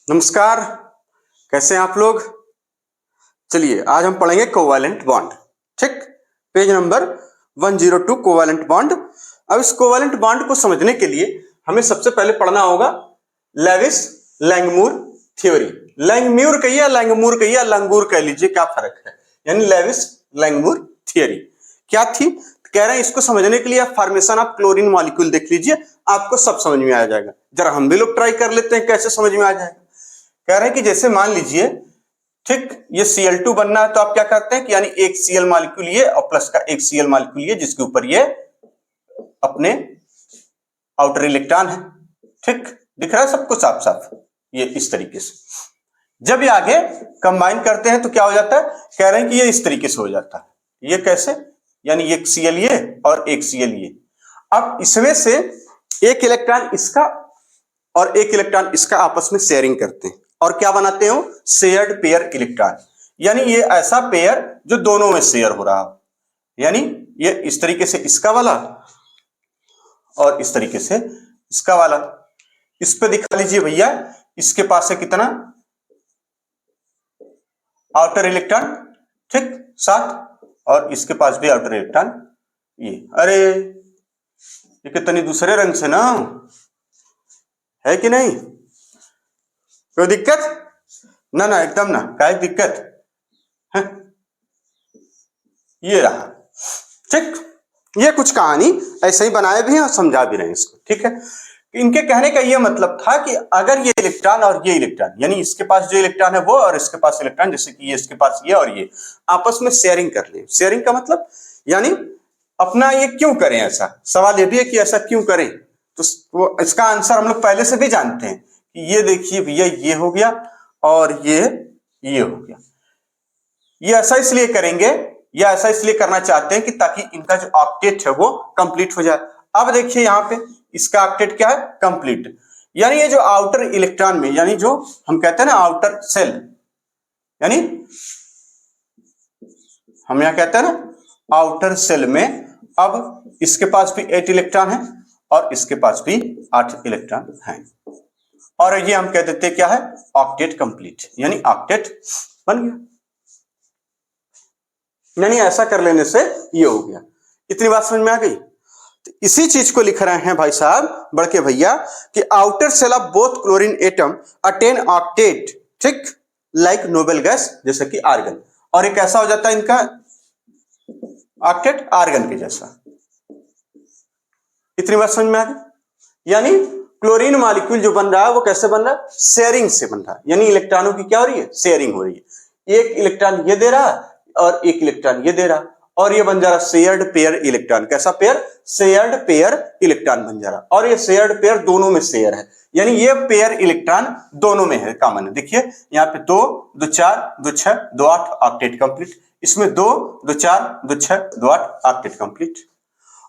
नमस्कार। कैसे हैं आप लोग। चलिए आज हम पढ़ेंगे कोवैलेंट बॉन्ड। ठीक, पेज नंबर 102 कोवैलेंट बॉन्ड। अब इस कोवैलेंट बॉन्ड को समझने के लिए हमें सबसे पहले पढ़ना होगा लेविस लैंगमूर थ्योरी। लैंगम्यूर कहिए या लैंगमूर कहिए या लंगूर कह लीजिए, क्या फर्क है। यानी लेविस लैंगमूर थ्योरी क्या थी, कह रहे हैं इसको समझने के लिए आप फॉर्मेशन ऑफ क्लोरीन मॉलिक्यूल देख लीजिए, आपको सब समझ में आ जाएगा। जरा हम भी लोग ट्राई कर लेते हैं कैसे समझ में आ जाएगा। कह रहे हैं कि जैसे मान लीजिए, ठीक, ये Cl2 बनना है तो आप क्या करते हैं कि यानी एक Cl मॉलिक्यूल ये और प्लस का एक Cl मॉलिक्यूल ये, जिसके ऊपर ये अपने आउटर इलेक्ट्रॉन है। ठीक, दिख रहा है सबको साफ साफ। ये इस तरीके से जब ये आगे कंबाइन करते हैं तो क्या हो जाता है, कह रहे हैं कि ये इस तरीके से हो जाता है। ये कैसे, यानी एक Cl ये और एक Cl ये। अब इसमें से एक इलेक्ट्रॉन इसका और एक इलेक्ट्रॉन इसका आपस में शेयरिंग करते हैं और क्या बनाते हो, शेयर्ड पेयर इलेक्ट्रॉन। यानी ये ऐसा पेयर जो दोनों में शेयर हो रहा हो, यानी ये इस तरीके से इसका वाला और इस तरीके से इसका वाला। इस पे दिखा लीजिए भैया, इसके पास है कितना आउटर इलेक्ट्रॉन, ठीक 7, और इसके पास भी आउटर इलेक्ट्रॉन ये। अरे ये कितनी दूसरे रंग से ना है कि नहीं, कोई दिक्कत ना ना, एकदम ना, क्या दिक्कत है। ये रहा, ठीक। ये कुछ कहानी ऐसे ही बनाए भी हैं और समझा भी रहे हैं इसको, ठीक है। इनके कहने का ये मतलब था कि अगर ये इलेक्ट्रॉन और ये इलेक्ट्रॉन, यानी इसके पास जो इलेक्ट्रॉन है वो और इसके पास इलेक्ट्रॉन, जैसे कि ये इसके पास ये और ये आपस में शेयरिंग कर ले। शेयरिंग का मतलब यानी अपना ये क्यों करें, ऐसा सवाल ये भी है कि ऐसा क्यों करें। तो वो इसका आंसर हम लोग पहले से भी जानते हैं कि ये देखिए भैया, ये हो गया और ये हो गया। ये ऐसा इसलिए करेंगे, या ऐसा इसलिए करना चाहते हैं कि ताकि इनका जो ऑक्टेट है वो कंप्लीट हो जाए। अब देखिए यहाँ पे इसका ऑक्टेट क्या है, कंप्लीट। यानी ये जो आउटर इलेक्ट्रॉन में, यानी जो हम कहते हैं ना आउटर सेल, यानी हम यहां कहते हैं ना आउटर सेल में, अब इसके पास भी 8 इलेक्ट्रॉन है और इसके पास भी 8 इलेक्ट्रॉन है, और ये हम कह देते हैं क्या है, ऑक्टेट कंप्लीट, यानी ऑक्टेट बन गया। यानी ऐसा कर लेने से ये हो गया। इतनी बात समझ में आ गई। तो इसी चीज को लिख रहे हैं भाई साहब बड़के भैया कि outer shell of both chlorine atom attain octet, ठीक, लाइक नोबेल गैस, जैसे कि आर्गन। और एक ऐसा हो जाता है इनका ऑक्टेट आर्गन के जैसा। इतनी बात समझ में आ गई। यानी क्लोरीन मॉलिक्यूल जो बन रहा है वो कैसे बन रहा है, शेयरिंग से बन रहा है। यानी इलेक्ट्रॉनों की क्या हो रही है, शेयरिंग हो रही है। एक इलेक्ट्रॉन ये दे रहा है और एक इलेक्ट्रॉन ये दे रहा, और ये बन जा रहा शेयर्ड पेयर इलेक्ट्रॉन। कैसा पेयर, शेयर्ड पेयर इलेक्ट्रॉन बन जा रहा। और ये शेयर्ड पेयर दोनों में शेयर है, यानी ये पेयर इलेक्ट्रॉन दोनों में है, कॉमन है। देखिए यहाँ पे 2 2 4 2 6 2 8 ऑक्टेट कंप्लीट। इसमें 2 2 4 2 6 2 8 ऑक्टेट कंप्लीट।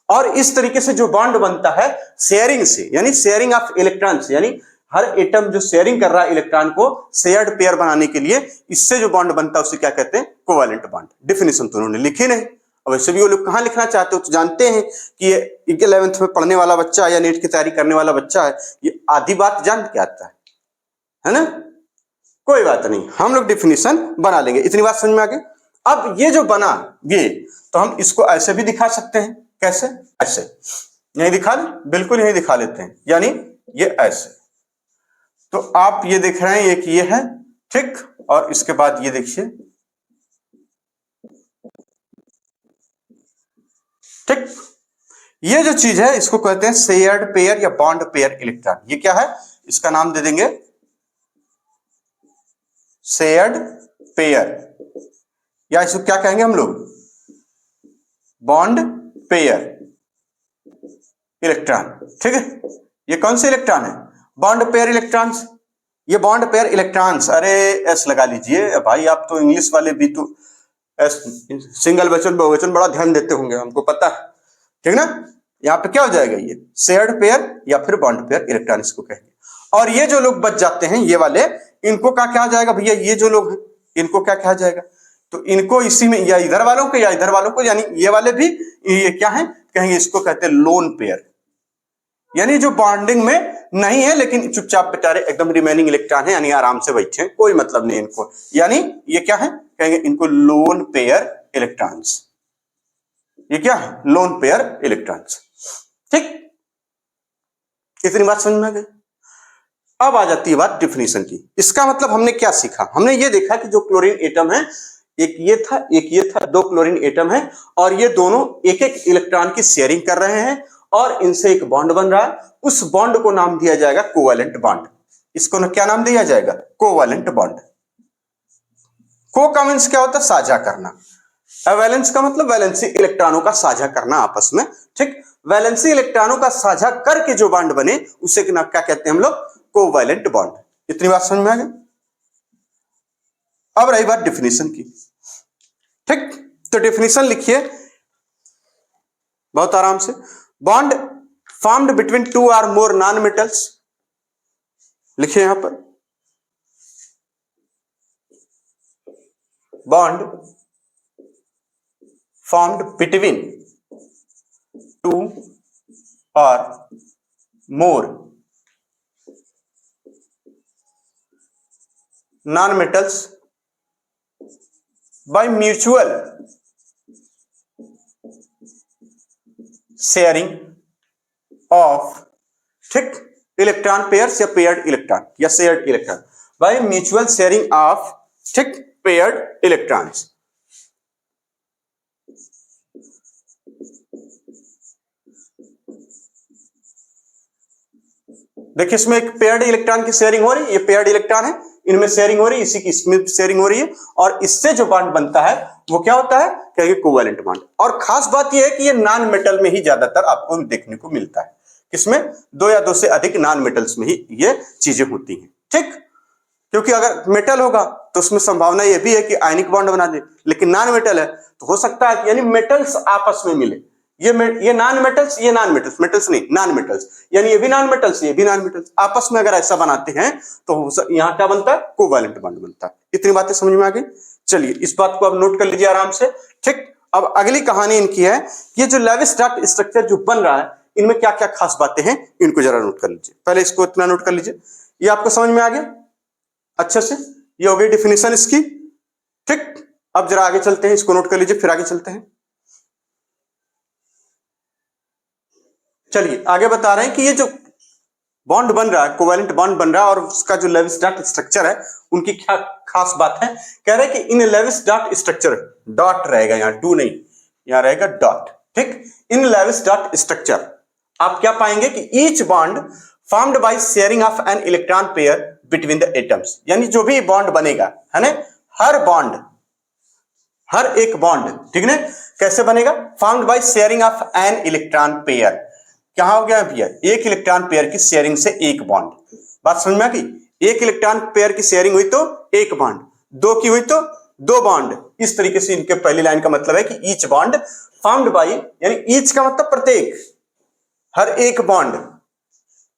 और इस तरीके से जो बॉन्ड बनता है शेयरिंग से, यानी शेयरिंग ऑफ इलेक्ट्रॉन से, यानी हर एटम जो शेयरिंग कर रहा है इलेक्ट्रॉन को शेयर्ड पेयर बनाने के लिए, इससे जो बॉन्ड बनता है उसे क्या कहते हैं, कोवैलेंट बॉन्ड। डिफिनेशन तो उन्होंने लिखी नहीं, और वैसे भी वो लोग कहां लिखना चाहते हो, तो जानते हैं कि ये 11th में पढ़ने वाला बच्चा या नेट की तैयारी करने वाला बच्चा है, ये आधी बात जान के आता है ना। कोई बात नहीं, हम लोग डिफिनेशन बना लेंगे। इतनी बात समझ में आ गई। अब ये जो बना ये, तो हम इसको ऐसे भी दिखा सकते हैं। कैसे, ऐसे यही दिखा ले, बिल्कुल यही दिखा लेते हैं, यानी ये ऐसे। तो आप ये देख रहे हैं, एक ये है, ठीक, और इसके बाद ये देखिए, ठीक। ये जो चीज है इसको कहते हैं शेयर्ड पेयर या बॉन्ड पेयर इलेक्ट्रॉन। ये क्या है, इसका नाम दे देंगे शेयर्ड पेयर, या इसको क्या कहेंगे हम लोग, बॉन्ड पेयर इलेक्ट्रॉन। ठीक है, ये कौन से इलेक्ट्रॉन है, बॉन्ड पेयर इलेक्ट्रॉन्स। ये बॉन्ड पेयर इलेक्ट्रॉन्स, अरे एस लगा लीजिए भाई, आप तो इंग्लिश वाले भी तो एस, सिंगल वचन बहुवचन बड़ा ध्यान देते होंगे, हमको पता है, ठीक ना। यहाँ पे क्या हो जाएगा, ये शेयर्ड पेयर या फिर बॉन्ड पेयर इलेक्ट्रॉन इसको कहेंगे। और ये जो लोग बच जाते हैं ये वाले, इनको क्या कहा जाएगा भैया, ये जो लोग हैं इनको क्या कहा जाएगा, तो इनको इसी में या इधर वालों को या इधर वालों को, यानी ये वाले भी ये क्या है, कहेंगे इसको कहते हैं लोन पेयर, यानी जो बॉन्डिंग में नहीं है लेकिन चुपचाप बेचारे एकदम रिमेनिंग इलेक्ट्रॉन है, यानी आराम से बैठे हैं, कोई मतलब नहीं इनको, यानी ये क्या है, कहेंगे इनको लोन पेयर इलेक्ट्रॉन्स। ये क्या है, लोन पेयर इलेक्ट्रॉन्स। ठीक, इतनी बात समझ में आ गई। अब आ जाती है बात डिफिनीशन की। इसका मतलब हमने क्या सीखा, हमने ये देखा कि जो क्लोरीन एटम है, एक ये था एक ये था, दो क्लोरीन एटम है और ये दोनों एक एक इलेक्ट्रॉन की शेयरिंग कर रहे हैं और इनसे एक बॉन्ड बन रहा है। उस बॉन्ड को नाम दिया जाएगा कोवैलेंट बॉन्ड। इसको ना क्या नाम दिया जाएगा, कोवैलेंट बॉन्ड। को का मींस क्या होता है, साझा करना। वैलेंस का मतलब वैलेंसी इलेक्ट्रॉनों का साझा करना आपस में। ठीक, वैलेंसी इलेक्ट्रॉनों का साझा करके जो बॉन्ड बने उसे क्या कहते हैं हम लोग, कोवैलेंट बॉन्ड। इतनी बात समझ में आ गई। अब रही बात डिफिनीशन की। ठीक, तो डिफिनीशन लिखिए बहुत आराम से। Bond formed between two or more non metals, लिखिए यहां पर, bond formed between two or more non metals by mutual sharing of, ठीक, इलेक्ट्रॉन पेयर्स या पेयर्ड इलेक्ट्रॉन या shared electron, by mutual sharing of, ठीक, पेयर्ड इलेक्ट्रॉन्स। देखिए इसमें एक पेयर्ड इलेक्ट्रॉन की शेयरिंग हो रही है, ये पेयर्ड इलेक्ट्रॉन है, इनमें शेयरिंग हो रही है, इसी की इसमें शेयरिंग हो रही है और इससे जो बॉन्ड बनता है वो क्या होता है, कहेंगे कोवैलेंट बॉन्ड। और खास बात ये है कि ये नॉन मेटल में ही ज्यादातर आपको देखने को मिलता है। किसमें, दो या दो से अधिक नॉन मेटल्स में ही ये चीजें होती हैं। ठीक, क्योंकि अगर मेटल होगा तो उसमें संभावना ये भी है कि आयनिक बॉन्ड बना दे, लेकिन नॉन मेटल है तो हो सकता है कि यानी मेटल्स आपस में मिले, ये नॉन मेटल्स, ये नॉन मेटल्स, मेटल्स नहीं नॉन मेटल्स, यानी ये भी नॉन मेटल्स ये भी नॉन मेटल्स आपस में अगर ऐसा बनाते हैं तो यहां क्या बनता है, कोवैलेंट बॉन्ड बनता है। इतनी बातें समझ में आ गई। चलिए इस बात को अब नोट कर लीजिए आराम से। ठीक, अब अगली कहानी इनकी है, ये जो लेविस-स्टार्क स्ट्रक्चर जो बन रहा है इनमें क्या क्या खास बातें हैं इनको जरा नोट कर लीजिए। पहले इसको इतना नोट कर लीजिए, ये आपको समझ में आ गया अच्छे से, ये हो गई डिफिनीशन इसकी। ठीक, अब जरा आगे चलते हैं, इसको नोट कर लीजिए फिर आगे चलते हैं। चलिए आगे बता रहे हैं कि ये जो बॉन्ड बन रहा है, कोवैलेंट बॉन्ड बन रहा है और उसका जो लेविस-स्टार्क स्ट्रक्चर है उनकी क्या खास बात है। कह रहे हैं कि इन लेविस-स्टार्क स्ट्रक्चर, डॉट रहेगा यहां, टू नहीं, यहां रहेगा डॉट। ठीक, इन लेविस-स्टार्क स्ट्रक्चर आप क्या पाएंगे कि each bond formed by sharing of an electron pair between the atoms, यानी जो भी बॉन्ड बनेगा है ना, हर बॉन्ड, हर एक बॉन्ड, ठीक ना, कैसे बनेगा, formed by sharing of an electron pair. क्या हो गया भैया, एक इलेक्ट्रॉन पेयर की शेयरिंग से एक बॉन्ड। बात समझ में आ गई, एक इलेक्ट्रॉन पेयर की शेयरिंग हुई तो एक बॉन्ड, दो की हुई तो दो बॉन्ड। इस तरीके से इनके पहली लाइन का मतलब है कि ईच बॉन्ड फॉर्म्ड बाय, यानी ईच का मतलब प्रत्येक, हर एक बॉन्ड,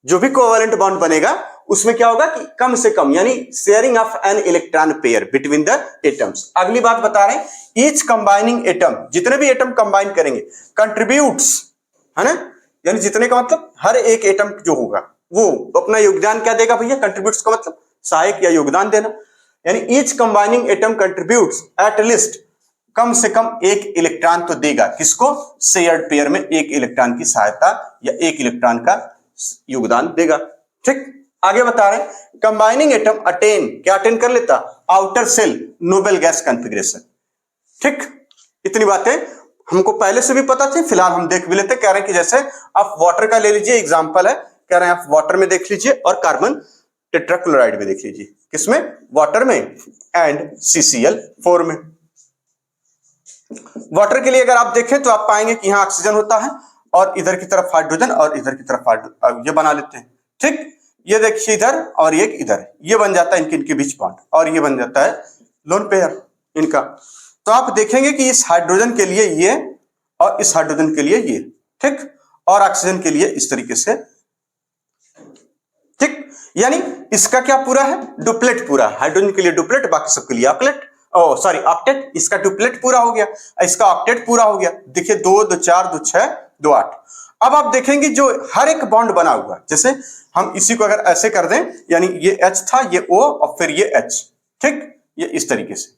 जो भी कोवैलेंट बॉन्ड बनेगा उसमें क्या होगा कि कम से कम, यानी sharing of an electron pair between the atoms. अगली बात बता रहे हैं, ईच कंबाइनिंग एटम, जितने भी एटम कंबाइन करेंगे, कंट्रीब्यूट्स, है ना, यानी जितने का मतलब हर एक एटम जो होगा वो अपना योगदान क्या देगा भैया, कंट्रीब्यूट्स का मतलब सहायक या योगदान देना, यानी each combining atom contributes at least, कम से कम एक इलेक्ट्रॉन तो देगा, किसको, शेयर्ड पेयर में एक इलेक्ट्रॉन की सहायता या एक इलेक्ट्रॉन का योगदान देगा। ठीक, आगे बता रहे हैं, कंबाइनिंग एटम अटेन, क्या अटेन कर लेता, outer shell noble gas configuration. ठीक, इतनी बातें हमको पहले से भी पता थी, फिलहाल हम देख भी लेते। कह रहे हैं कि जैसे आप वाटर का ले लीजिए एग्जांपल है, कह रहे हैं आप वाटर में देख लीजिए और कार्बन टेट्राक्लोराइड में देख लीजिए, किसमें, वाटर में एंड CCl4 में। वाटर के लिए अगर आप देखें तो आप पाएंगे कि यहां ऑक्सीजन होता है और इधर की तरफ हाइड्रोजन और इधर की तरफ ये बना लेते हैं। ठीक, ये देखिए इधर और एक इधर, ये बन जाता है इनके बीच बॉन्ड और ये बन जाता है लोन पेयर इनका। तो आप देखेंगे कि इस हाइड्रोजन के लिए ये और इस हाइड्रोजन के लिए ये, ठीक, और ऑक्सीजन के लिए इस तरीके से। ठीक, यानी इसका क्या पूरा है, डुप्लेट पूरा, हाइड्रोजन के लिए डुप्लेट, बाकी सबके लिए ऑक्लेट, ओ सॉरी ऑक्टेट, इसका डुप्लेट पूरा हो गया, इसका ऑक्टेट पूरा हो गया। देखिए 2 2 4 2 6 2 8। अब आप देखेंगे जो हर एक बॉन्ड बना हुआ, जैसे हम इसी को अगर ऐसे कर दें, यानी ये H था, ये O और फिर ये H, ठीक, ये इस तरीके से,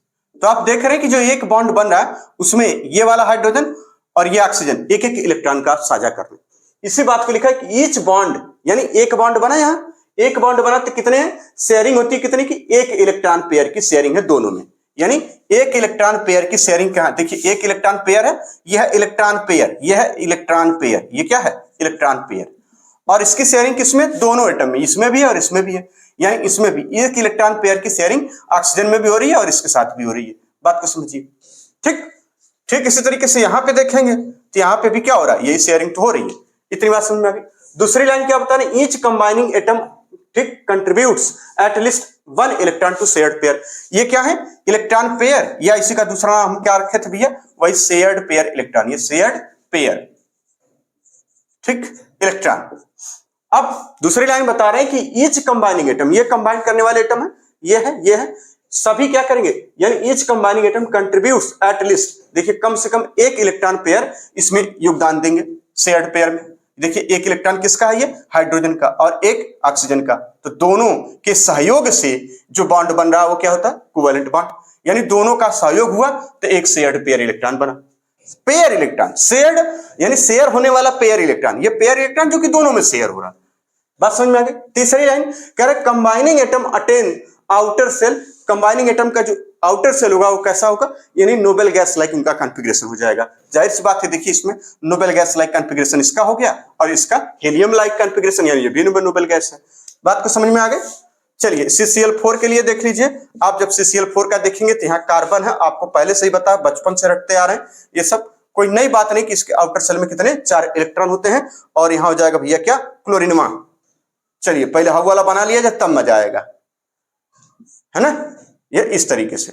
तो आप देख रहे हैं कि जो एक बॉन्ड बन रहा है उसमें ये वाला हाइड्रोजन और ये ऑक्सीजन एक एक इलेक्ट्रॉन का साझा कर रहे हैं। इसी बात को लिखा है कि ईच बॉन्ड, यानी एक बॉन्ड बना, यहां एक बॉन्ड बना तो कितने शेयरिंग होती है, कितने की, एक इलेक्ट्रॉन पेयर की शेयरिंग है दोनों में, यानी एक इलेक्ट्रॉन पेयर की शेयरिंग कहां, देखिए एक इलेक्ट्रॉन पेयर है, यह है इलेक्ट्रॉन पेयर, यह है इलेक्ट्रॉन पेयर, ये क्या है, इलेक्ट्रॉन पेयर, और इसकी शेयरिंग किसमें, दोनों एटम में, इसमें भी है और इसमें भी है, यानी इसमें भी एक इलेक्ट्रॉन पेयर की शेयरिंग ऑक्सीजन में भी हो रही है और इसके साथ भी हो रही है। बात को समझिए, ठीक ठीक। इसी तरीके से यहां पे देखेंगे तो यहां पे भी क्या हो रहा है, यही शेयरिंग तो हो रही है। इतनी बात समझ में आ गई। दूसरी लाइन क्या बता रहे, ईच कंबाइनिंग एटम, ठीक, contributes at least 1 electron to shared pair. ये क्या है, इलेक्ट्रॉन पेयर, या इसी का दूसरा नाम हम क्या रखे थे भैया, वही शेयर्ड पेयर इलेक्ट्रॉन, ये शेयर्ड पेयर, ठीक, इलेक्ट्रॉन। अब दूसरी लाइन बता रहे हैं कि ईच कंबाइनिंग एटम, ये कंबाइन करने वाले एटम है, ये है, सभी क्या करेंगे, यानी each combining atom contributes at least, देखिए कम से कम एक इलेक्ट्रॉन पेयर इसमें योगदान देंगे शेयर्ड पेयर में। देखिए एक इलेक्ट्रॉन किसका है, ये हाइड्रोजन का और एक ऑक्सीजन का, तो दोनों के सहयोग से जो बॉन्ड बन रहा है वो क्या होता है, कोवैलेंट बॉन्ड, यानी दोनों का सहयोग हुआ तो एक शेयर्ड पेयर इलेक्ट्रॉन बना। पेयर इलेक्ट्रॉन, शेयर्ड यानी शेयर होने वाला पेयर इलेक्ट्रॉन, ये पेयर इलेक्ट्रॉन जो कि दोनों में शेयर हो रहा है। बात समझ में आ गई। तीसरी लाइन कह रहे combining atom attain outer shell, combining atom का जो आउटर सेल होगा वो कैसा होगा, यानी नोबेल गैस लाइक उनका कॉन्फ़िगरेशन हो जाएगा। जाहिर सी बात है, देखिए इसमें नोबेल गैस लाइक कॉन्फ़िगरेशन इसका हो गया और इसका हीलियम लाइक कॉन्फ़िगरेशन, यानी ये भी नोबेल गैस है। बात को समझ में आ गई। चलिए CCl4 के लिए देख लीजिए, आप जब CCl4 का देखेंगे तो यहाँ कार्बन है, आपको पहले से ही बताया, बचपन से रटते आ रहे हैं, ये सब कोई नई बात नहीं कि इसके आउटर सेल में कितने 4 इलेक्ट्रॉन होते हैं, और यहाँ हो जाएगा भैया क्या, क्लोरीनमा। चलिए पहले हवा वाला बना लिया जाए तब मजा आएगा, है ना, ये इस तरीके से।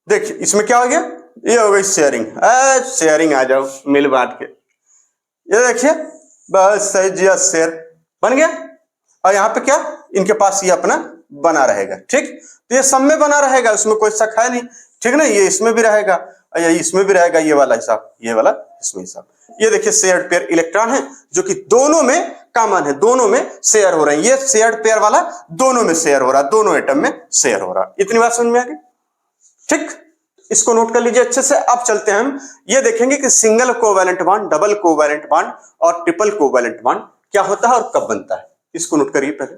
देखिए इसमें क्या हो गया, ये हो गई शेयरिंग, शेयरिंग आ जाओ मिल बांट के, ये देखिए बस सही जी, शेयर बन गया, और यहाँ पे क्या, इनके पास ये अपना बना रहेगा, ठीक, तो ये सब में बना रहेगा, उसमें कोई शक है नहीं, ठीक ना, ये इसमें भी रहेगा, ये इसमें भी रहेगा, ये वाला हिसाब, ये वाला इसमें हिसाब। ये देखिए शेयर्ड पेयर इलेक्ट्रॉन है जो कि दोनों में कॉमन है, दोनों में शेयर हो रहे हैं, ये शेयर्ड पेयर वाला दोनों में शेयर हो रहा है, दोनों एटम में शेयर हो रहा है। इतनी बात समझ में आ गई, ठीक, इसको नोट कर लीजिए अच्छे से। अब चलते हैं हम ये देखेंगे कि single covalent bond, double covalent bond और ट्रिपल कोवैलेंट बॉन्ड क्या होता है और कब बनता है, इसको नोट करिए पहले।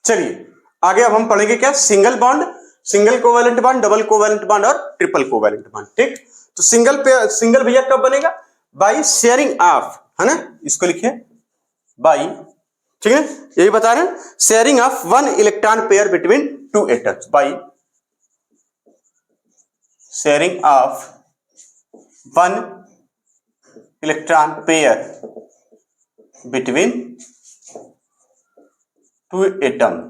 चलिए आगे अब हम पढ़ेंगे क्या, single bond, single covalent bond, double covalent bond और ट्रिपल कोवैलेंट बॉन्ड, ठीक। तो सिंगल भैया कब बनेगा, बाई शेयरिंग ऑफ, है ना, इसको लिखिए बाई, ठीक है, यही बता रहे हैं, sharing of 1 electron pair between 2 atoms, by sharing of 1 electron pair between 2 atom.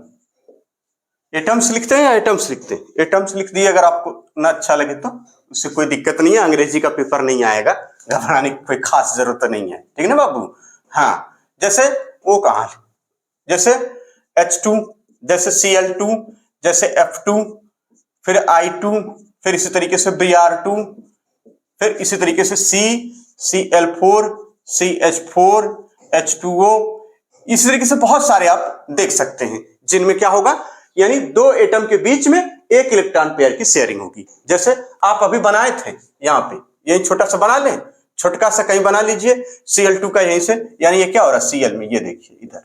Atoms लिखते हैं या एटम्स लिखते हैं, एटम्स लिख दिए, अगर आपको ना अच्छा लगे तो उससे कोई दिक्कत नहीं है, अंग्रेजी का पेपर नहीं आएगा, घबराने की कोई खास जरूरत नहीं है, ठीक है ना बाबू। हाँ, जैसे ओ कहा, जैसे H2, जैसे Cl2, जैसे F2, फिर I2, फिर इसी तरीके से Br2, फिर इसी तरीके से Cl4, CH4, H2O, इसी तरीके से बहुत सारे आप देख सकते हैं जिनमें क्या होगा, यानी 2 एटम के बीच में एक इलेक्ट्रॉन पेयर की शेयरिंग होगी। जैसे आप अभी बनाए थे, यहाँ पे यही छोटा सा बना लें, छोटका सा कहीं बना लीजिए Cl2 का यहीं से, यानी ये क्या हो रहा है Cl में, ये देखिए इधर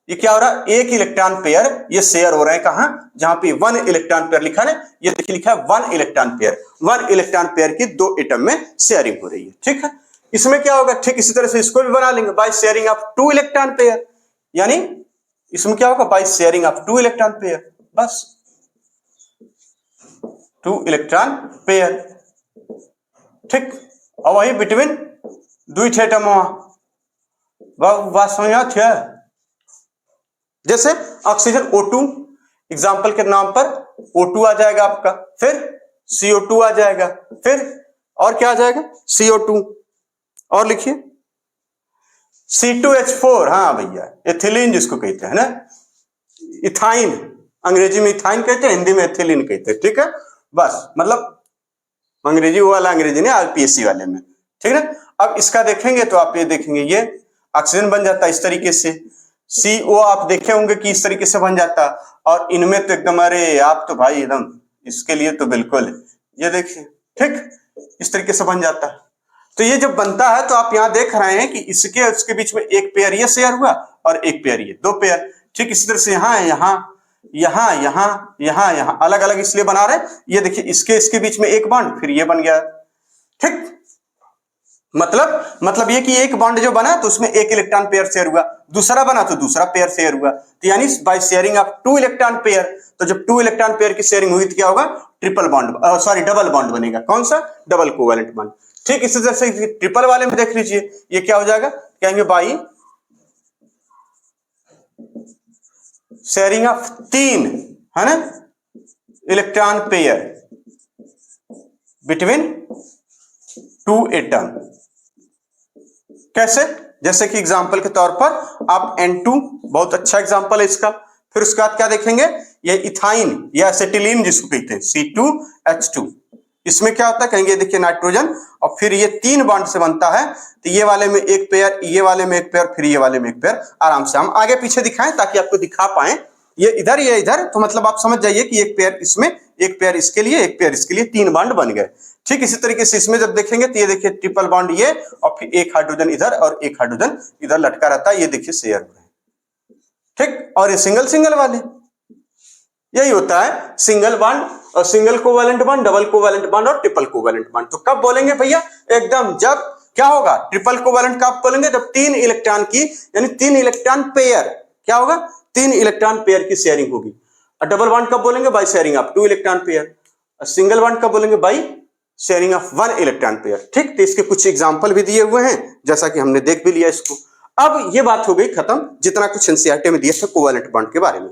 ये क्या हो रहा है, एक इलेक्ट्रॉन पेयर ये शेयर हो रहे हैं, कहां, जहां पे 1 इलेक्ट्रॉन पेयर लिखा है, ये देखिए लिखा है 1 इलेक्ट्रॉन पेयर, 1 इलेक्ट्रॉन पेयर की 2 एटम में शेयरिंग हो रही है, ठीक है। इसमें क्या होगा, ठीक इसी तरह से इसको भी बना लेंगे by sharing of 2 electron pair, यानी इसमें क्या होगा, by sharing of 2 electron pair, बस 2 इलेक्ट्रॉन पेयर, ठीक, और वही बिटवीन 2 एटम, बात समझ में है। जैसे ऑक्सीजन O2 एग्जाम्पल के नाम पर O2 आ जाएगा आपका, फिर CO2 आ जाएगा, फिर और क्या आ जाएगा CO2, और लिखिए C2H4, हाँ भैया, एथिलीन जिसको कहते हैं ना, इथाइन, अंग्रेजी में इथाइन कहते हैं, हिंदी में एथिलीन कहते हैं, ठीक है। बस मतलब अंग्रेजी वाला अंग्रेजी नहीं, आरपीएससी वाले में, ठीक है। अब इसका देखेंगे तो आप ये देखेंगे ये ऑक्सीजन बन जाता है इस तरीके से, CO आप देखे होंगे कि इस तरीके से बन जाता, और इनमें तो एकदम, अरे आप तो भाई एकदम इसके लिए तो बिल्कुल, ये देखिए, ठीक इस तरीके से बन जाता है। तो ये जब बनता है तो आप यहां देख रहे हैं कि इसके उसके बीच में एक पेयर ये शेयर हुआ और एक पेयर ये, दो पेयर, ठीक इसी तरह से यहाँ यहाँ यहाँ यहाँ यहाँ यहाँ अलग अलग इसलिए बना रहे, ये देखिए इसके बीच में एक बॉन्ड, फिर ये बन गया, ठीक। मतलब ये कि एक बॉन्ड जो बना तो उसमें एक इलेक्ट्रॉन पेयर शेयर हुआ, दूसरा बना तो दूसरा पेयर शेयर हुआ, तो यानी by sharing of 2 electron pair, तो जब 2 इलेक्ट्रॉन पेयर की शेयरिंग हुई तो क्या होगा, triple bond, sorry double bond बनेगा, कौन सा, डबल कोवैलेंट बॉन्ड, ठीक। इसी तरह से ट्रिपल वाले में देख लीजिए, ये क्या हो जाएगा, कहेंगे बाई शेयरिंग ऑफ 3, है ना, इलेक्ट्रॉन पेयर बिटवीन 2 एटम। कैसे, जैसे कि एग्जांपल के तौर पर आप N2, बहुत अच्छा एग्जांपल है इसका। फिर उसके बाद क्या देखेंगे, ये इथाइन या एसिटिलीन जिसको कहते हैं, C2H2, इसमें क्या होता है, कहेंगे देखिए नाइट्रोजन, और फिर ये 3 बॉन्ड से बनता है, तो ये वाले में एक पेयर, ये वाले में एक पेयर, फिर ये वाले में एक पेयर। आराम से हम आगे पीछे दिखाएं ताकि आपको दिखा पाए, ये इधर ये इधर, तो मतलब आप समझ जाइए कि एक पेयर इसमें, एक पेयर इसके लिए, एक पेयर इसके लिए, 3 बॉन्ड बन गए, ठीक। इसी तरीके से इसमें जब देखेंगे तो ये देखिए ट्रिपल बॉन्ड ये, और फिर एक हाइड्रोजन इधर और एक हाइड्रोजन इधर लटका रहता है, ये देखिए शेयर हो रहे हैं, ठीक। और ये सिंगल सिंगल वाले, यही होता है सिंगल बॉन्ड और single covalent bond, double covalent bond और ट्रिपल कोवैलेंट बॉन्ड। तो कब बोलेंगे भैया, एकदम जब क्या होगा, ट्रिपल कोवैलेंट कब बोलेंगे, जब 3 इलेक्ट्रॉन की, यानी 3 इलेक्ट्रॉन पेयर, क्या होगा, 3 इलेक्ट्रॉन पेयर की शेयरिंग होगी। और डबल बॉन्ड कब बोलेंगे, by sharing of 2 electron pair. और सिंगल बॉन्ड कब बोलेंगे, by sharing of 1 electron pair, ठीक। तो इसके कुछ एग्जांपल भी दिए हुए हैं, जैसा कि हमने देख भी लिया इसको। अब ये बात हो गई खत्म, जितना कुछ एनसीईआरटी में दिया था कोवैलेंट बॉन्ड के बारे में।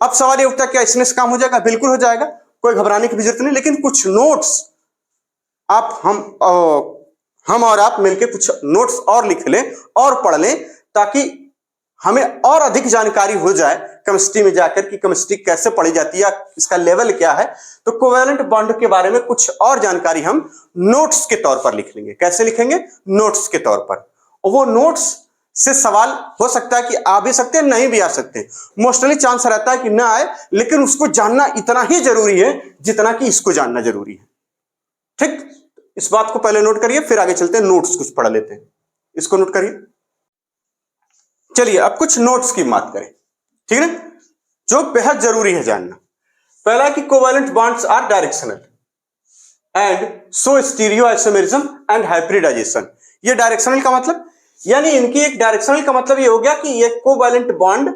अब सवाल ये उठता है, क्या इसमें से काम हो जाएगा, बिल्कुल हो जाएगा, कोई घबराने की भी जरूरत नहीं, लेकिन कुछ नोट्स आप हम और आप मिलकर कुछ नोट्स और लिख लें और पढ़ लें, ताकि हमें और अधिक जानकारी हो जाए केमिस्ट्री में जाकर कि केमिस्ट्री कैसे पढ़ी जाती है, इसका लेवल क्या है। तो कोवैलेंट बॉन्ड के बारे में कुछ और जानकारी हम नोट्स के तौर पर लिख लेंगे। कैसे लिखेंगे, नोट्स के तौर पर। और वो नोट्स से सवाल हो सकता है कि आ भी सकते हैं, नहीं भी आ सकते, मोस्टली चांस रहता है कि ना आए, लेकिन उसको जानना इतना ही जरूरी है जितना कि इसको जानना जरूरी है, ठीक। इस बात को पहले नोट करिए, फिर आगे चलते हैं, नोट्स कुछ पढ़ लेते हैं, इसको नोट करिए। चलिए अब कुछ नोट्स की बात करें, ठीक है, जो बेहद जरूरी है जानना। पहला कि covalent bonds are directional and so stereoisomerism and hybridization. ये डायरेक्शनल का मतलब, यानी इनकी एक डायरेक्शनल का मतलब ये हो गया कि ये कोवैलेंट बॉन्ड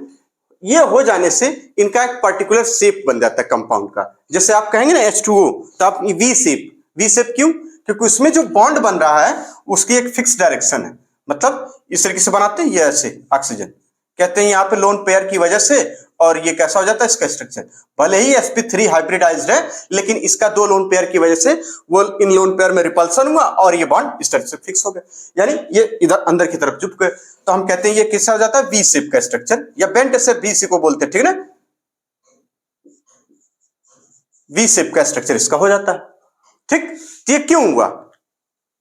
ये हो जाने से इनका एक पर्टिकुलर शेप बन जाता है कंपाउंड का। जैसे आप कहेंगे ना H2O, तो आप वी शेप क्यों, क्योंकि उसमें जो बॉन्ड बन रहा है उसकी एक फिक्स डायरेक्शन है। मतलब इस तरीके से बनाते हैं, ये ऐसे ऑक्सीजन कहते हैं यहाँ पे लोन पेयर की वजह से, और ये कैसा हो जाता है इसका स्ट्रक्चर, भले ही sp3 हाइब्रिडाइज्ड है, लेकिन इसका 2 लोन पेयर की वजह से वो इन लोन पेयर में रिपल्सन हुआ और ये बॉन्ड इस तरह से फिक्स हो गया, यानी ये इधर अंदर की तरफ झुक गए। तो हम कहते हैं ये कैसा हो जाता है, वी शेप का स्ट्रक्चर, या बेंट शेप वी को बोलते हैं, ठीक है ना, वी शेप का स्ट्रक्चर इसका हो जाता है, ठीक। तो ये क्यों हुआ,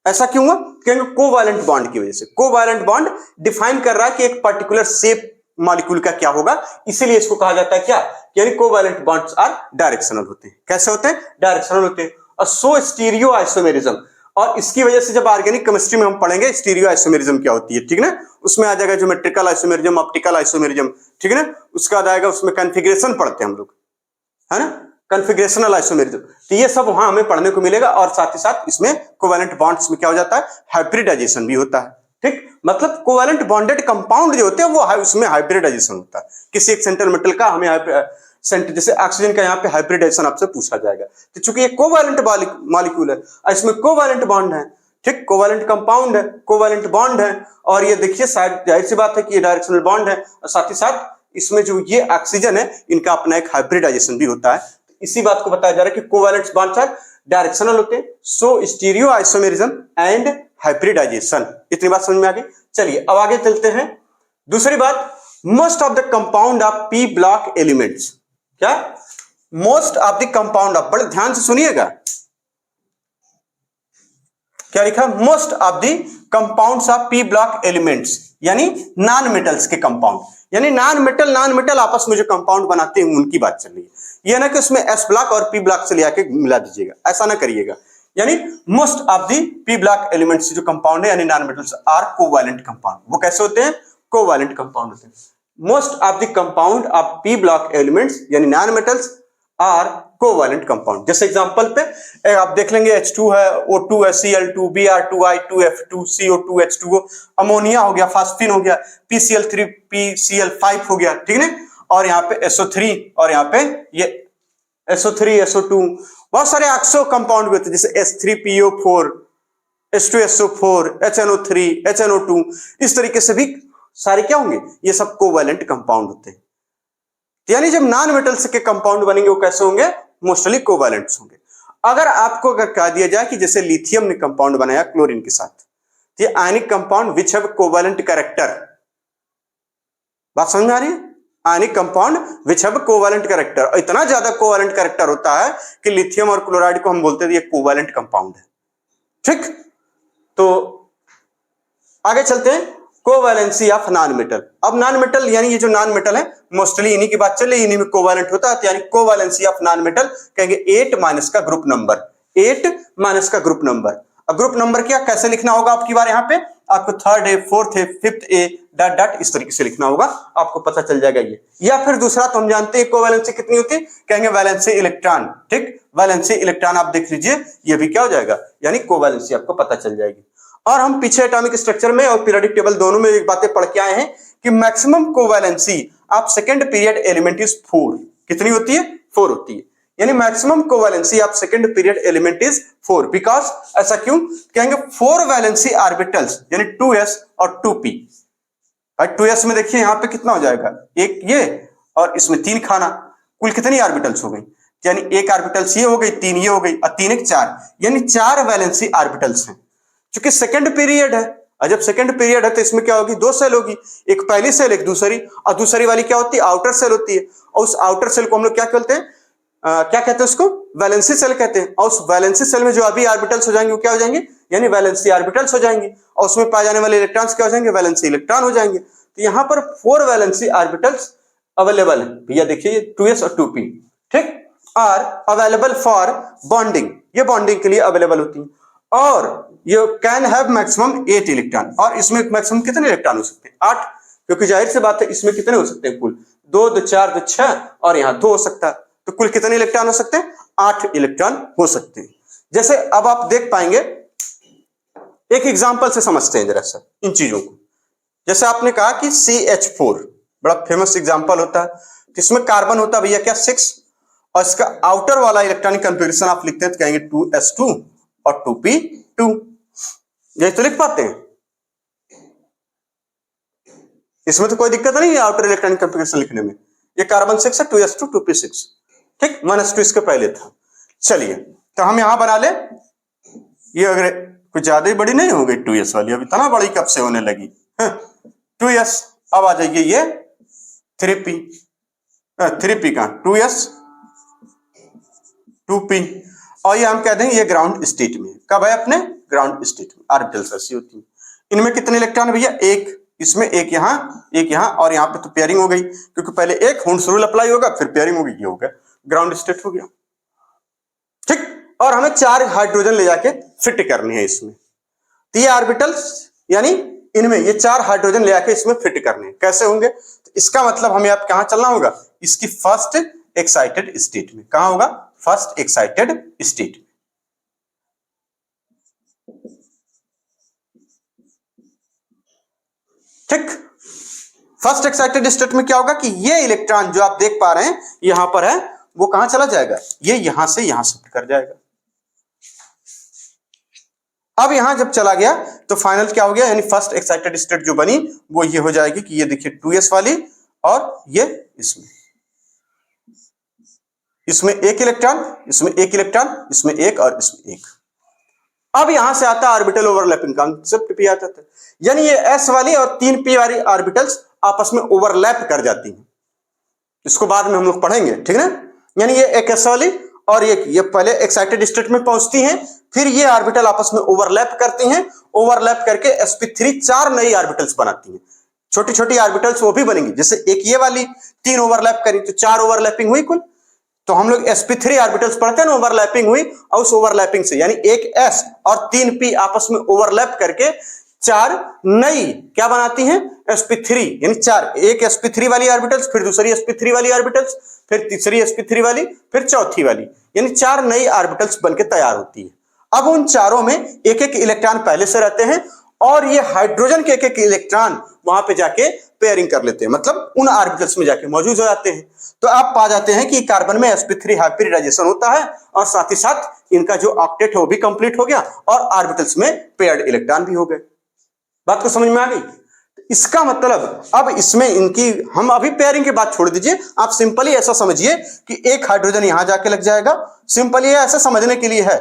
ऐसा क्यों हुआ, क्योंकि कोवैलेंट बॉन्ड की वजह से। कोवैलेंट बॉन्ड डिफाइन कर रहा है कि एक पर्टिकुलर शेप मॉलिक्यूल का क्या होगा, इसीलिए इसको कहा जाता है क्या, यानी कोवैलेंट बॉन्ड्स आर डायरेक्शनल होते हैं। कैसे होते हैं, डायरेक्शनल होते हैं। और सो स्टीरियो आइसोमेरिज्म, और इसकी वजह से जब ऑर्गेनिक केमिस्ट्री में हम पढ़ेंगे स्टीरियो आइसोमेरिज्म क्या होती है, ठीक है ना, उसमें आ जाएगा ज्योमेट्रिकल आइसोमेरिज्म, ऑप्टिकल आइसोमेरिज्म, ठीक है ना, उसका आ जाएगा, उसमें कॉन्फ़िगरेशन पढ़ते हैं हम लोग, है ना, कॉन्फ़िगरेशनल आइसोमेरिज्म। तो ये सब वहां हमें पढ़ने को मिलेगा, और साथ ही साथ इसमें कोवैलेंट बॉन्ड्स में क्या हो जाता है, हाइब्रिडाइजेशन भी होता है, ठीक। मतलब कोवैलेंट बॉन्डेड कंपाउंड जो होते हैं वो उसमें हाइब्रिडाइजेशन होता है, किसी एक सेंट्रल मेटल का हमें जैसे ऑक्सीजन का यहाँ पे हाइब्रिडाइजेशन आपसे पूछा जाएगा, तो चूंकि ये कोवैलेंट मॉलिक्यूल है, इसमें कोवैलेंट बॉन्ड है, ठीक, कोवैलेंट कंपाउंड है, कोवैलेंट बॉन्ड है, और ये देखिए जाहिर सी बात है कि ये डायरेक्शनल बॉन्ड है, और साथ ही साथ इसमें जो ये ऑक्सीजन है इनका अपना एक हाइब्रिडाइजेशन भी होता है। इसी बात को बताया जा रहा है कि कोवैलेंट बॉन्ड्स आर डायरेक्शनल होते हैं, सो स्टीरियो आइसोमेरिज्म एंड हाइब्रिडाइजेशन। इतनी बात समझ में आ गई। चलिए अब आगे चलते हैं। दूसरी बात, most of the compound of P block elements, क्या most of the compound of, बड़े ध्यान से सुनिएगा, क्या लिखा, most of the compounds of P block elements, यानी नॉन मेटल्स के कंपाउंड, यानी नॉन मेटल आपस में जो कंपाउंड बनाते हैं उनकी बात चल रही है। यह ना कि उसमें एस ब्लॉक और पी ब्लॉक से ले आके मिला दीजिएगा, ऐसा ना करिएगा। यानी most of the P block elements जो कंपाउंड है यानी non metals are covalent compound. वो कैसे होते हैं, कोवैलेंट कंपाउंड होते हैं। Most of the compound of P block elements यानी non metals are covalent compound. जैसे एग्जांपल पे आप देख लेंगे H2 है, O2 है, Cl2, Br2I, 2F2, CO2, H2O, ammonia हो गया, फास्फीन हो गया, PCl3, PCl5 हो गया, ठीक है। और यहाँ पे SO3 और यहाँ पे ये SO3, SO2, बहुत सारे ऑक्सो कंपाउंड भी होते हैं जैसे S3PO4, H2SO4, HNO3, HNO2, इस तरीके से भी सारे क्या होंगे, ये सब कोवैलेंट कंपाउंड होते हैं। यानी जब नॉन मेटल्स के कंपाउंड बनेंगे वो कैसे होंगे, मोस्टली कोवैलेंट्स होंगे। अगर आपको अगर कह दिया जाए कि जैसे लिथियम ने कंपाउंड बनाया क्लोरीन के साथ, ये ionic compound which have covalent character, बात समझ में आ रही है, ionic compound which have covalent character, और इतना ज्यादा कोवैलेंट कैरेक्टर होता है कि लिथियम और क्लोराइड को हम बोलते हैं ये कोवैलेंट कंपाउंड है, ठीक। तो आगे चलते हैं, कोवैलेंसी ऑफ नॉन मेटल। अब नॉन मेटल यानी ये जो नॉन मेटल है मोस्टली इन्हीं की बात चल रही है, इन्हीं में कोवैलेंट होता है, यानी कोवैलेंसी ऑफ नॉन मेटल कहेंगे 8 माइनस का ग्रुप नंबर, 8 माइनस का ग्रुप नंबर। अब ग्रुप नंबर क्या कैसे लिखना होगा आपकी बार, यहाँ पे आपको 3rd A 4th A 5th A dot dot इस तरीके से लिखना होगा, आपको पता चल जाएगा ये। या फिर दूसरा तो हम जानते हैं कोवैलेंसी कितनी होती है, कहेंगे वैलेंसी इलेक्ट्रॉन, ठीक, वैलेंसी इलेक्ट्रॉन आप देख लीजिए, ये भी क्या हो जाएगा, यानी कोवैलेंसी आपको पता चल जाएगी। और हम पीछे एटॉमिक स्ट्रक्चर में और पीरियोडिक टेबल दोनों में एक बातें पढ़ के आए हैं कि maximum covalency of second period element is 4। कितनी होती है, 4 होती है, यानी maximum covalency of second period element is 4। Because ऐसा क्यों, कहेंगे 4 वैलेंसी ऑर्बिटल्स यानी 2s और 2p। 2s में देखिए यहां पे कितना हो जाएगा, एक ये और इसमें 3 खाना, कुल कितनी ऑर्बिटल्स हो गई, यानी एक ऑर्बिटल्स ये हो गई, 3 ये हो गई और 3 1 4, यानी 4 वैलेंसी ऑर्बिटल्स हैं। क्योंकि सेकंड पीरियड है, और जब सेकंड पीरियड है तो इसमें क्या होगी, 2 सेल होगी, एक पहली सेल एक दूसरी, और दूसरी वाली क्या होती है, आउटर सेल होती है। और उस आउटर सेल को हम लोग क्या कहते हैं, क्या कहते हैं उसको, वैलेंसी सेल कहते हैं। और उस वैलेंसी सेल में जो अभी ऑर्बिटल्स हो जाएंगे वो क्या हो जाएंगे, यानी वैलेंसी ऑर्बिटल्स हो जाएंगे, और उसमें पाए जाने वाले इलेक्ट्रॉन्स क्या हो जाएंगे, वैलेंसी इलेक्ट्रॉन हो जाएंगे। तो यहां पर 4 वैलेंसी ऑर्बिटल्स अवेलेबल है भैया, देखिए 2s और 2p, ठीक, आर अवेलेबल फॉर बॉन्डिंग, ये बॉन्डिंग के लिए अवेलेबल होती है। और ये कैन हैव मैक्सिमम 8 इलेक्ट्रॉन, और इसमें मैक्सिमम कितने इलेक्ट्रॉन हो सकते हैं, 8, क्योंकि जाहिर सी बात है इसमें कितने हो सकते हैं, कुल 2 2 4 2 6 और यहां 2 हो सकता है, तो कुल कितने इलेक्ट्रॉन हो सकते हैं, 8 इलेक्ट्रॉन हो सकते हैं। जैसे अब आप देख पाएंगे, एक एग्जांपल से समझते हैं जरा सा इन चीजों को। जैसे आपने कहा कि CH4 बड़ा फेमस एग्जांपल होता है, इसमें कार्बन होता है भैया क्या 6, और इसका आउटर वाला इलेक्ट्रॉनिक कन्फिगरेशन आप लिखते हैं तो कहेंगे 2s2 और 2p2, यही तो लिख पाते हैं, इसमें तो कोई दिक्कत नहीं है आउटर इलेक्ट्रॉनिक कन्फिगरेशन लिखने में। ये कार्बन 6 है, 2s2 2p6, ठीक, 1s2 इसके पहले था। चलिए तो हम यहां बना ले, ये अगर कुछ ज्यादा ही बड़ी नहीं हो गई 2s वाली, अब इतना बड़ी कब से होने लगी, 2s, अब आ जाइए ये 3p, 3p का 2s 2p, और ये हम कह देंगे ये ग्राउंड स्टेट में, कब है अपने ग्राउंड स्टेट में, ऑर्बिटल्स ऐसी होती है। इनमें कितने इलेक्ट्रॉन भैया, एक इसमें, एक यहां और यहां पे तो पेयरिंग हो गई, क्योंकि पहले एक हुंस रूल अप्लाई होगा फिर पेयरिंग होगी, ये हो गया ग्राउंड स्टेट हो गया, ठीक। और हमें 4 हाइड्रोजन ले जाके फिट करने हैं इसमें, तो ये ऑर्बिटल्स यानी इनमें ये 4 हाइड्रोजन ले जाके इसमें फिट करने हैं, कैसे होंगे, तो इसका मतलब हमें अब कहां चलना होगा, इसकी फर्स्ट एक्साइटेड स्टेट में, कहां होगा, फर्स्ट एक्साइटेड स्टेट में, ठीक। फर्स्ट एक्साइटेड स्टेट में क्या होगा कि ये इलेक्ट्रॉन जो आप देख पा रहे हैं यहां पर है, वो कहां चला जाएगा, ये यहां से यहां शिफ्ट कर जाएगा। अब यहां जब चला गया तो फाइनल क्या हो गया, यानी फर्स्ट एक्साइटेड स्टेट जो बनी वो ये हो जाएगी कि ये देखिए 2s वाली, और ये इसमें एक इलेक्ट्रॉन, इसमें एक इलेक्ट्रॉन, इसमें एक और इसमें एक। अब यहां से आता है ऑर्बिटल ओवरलैपिंग कॉन्सेप्ट भी आता था, यानी ये s वाली और 3p वाली ऑर्बिटल्स आपस में ओवरलैप कर जाती हैं। इसको बाद में हम लोग पढ़ेंगे, ठीक ना। यानी ये एक s वाली और ये पहले एक्साइटेड स्टेट में पहुंचती हैं, फिर ये ऑर्बिटल आपस में ओवरलैप करती हैं, ओवरलैप करके sp3 4 नई ऑर्बिटल्स बनाती हैं। छोटी छोटी ऑर्बिटल्स वो भी बनेंगी, जैसे एक ये वाली 3 ओवरलैप करी तो 4 ओवरलैपिंग हुई कुल। तो हम लोग sp3 ऑर्बिटल्स पढ़ते हैं ना, ओवरलैपिंग हुई, और उस ओवरलैपिंग से यानी एक s और 3p आपस में ओवरलैप करके 4 नई क्या बनाती हैं, sp3, यानी 4, एक sp3 वाली ऑर्बिटल्स, फिर दूसरी sp3 वाली ऑर्बिटल्स, फिर तीसरी sp3 वाली, फिर चौथी वाली, यानी 4 नई ऑर्बिटल्स बनके तैयार होती है। अब उन चारों में एक एक इलेक्ट्रॉन पहले से रहते हैं और ये हाइड्रोजन के एक एक इलेक्ट्रॉन वहां पे जाके पेयरिंग कर लेते हैं, मतलब उन ऑर्बिटल्स में जाके मौजूद हो जाते हैं। तो आप पा जाते हैं कि कार्बन में sp3 हाइब्रिडाइजेशन होता है और साथ ही साथ इनका जो ऑक्टेट है वो भी कंप्लीट हो गया और ऑर्बिटल्स में पेयर्ड इलेक्ट्रॉन भी हो गए। बात को समझ में आ गई। इसका मतलब अब इसमें इनकी, हम अभी पेयरिंग की बात छोड़ दीजिए, आप सिंपली ऐसा समझिए कि एक हाइड्रोजन यहां जाके लग जाएगा। सिंपली ऐसा समझने के लिए है,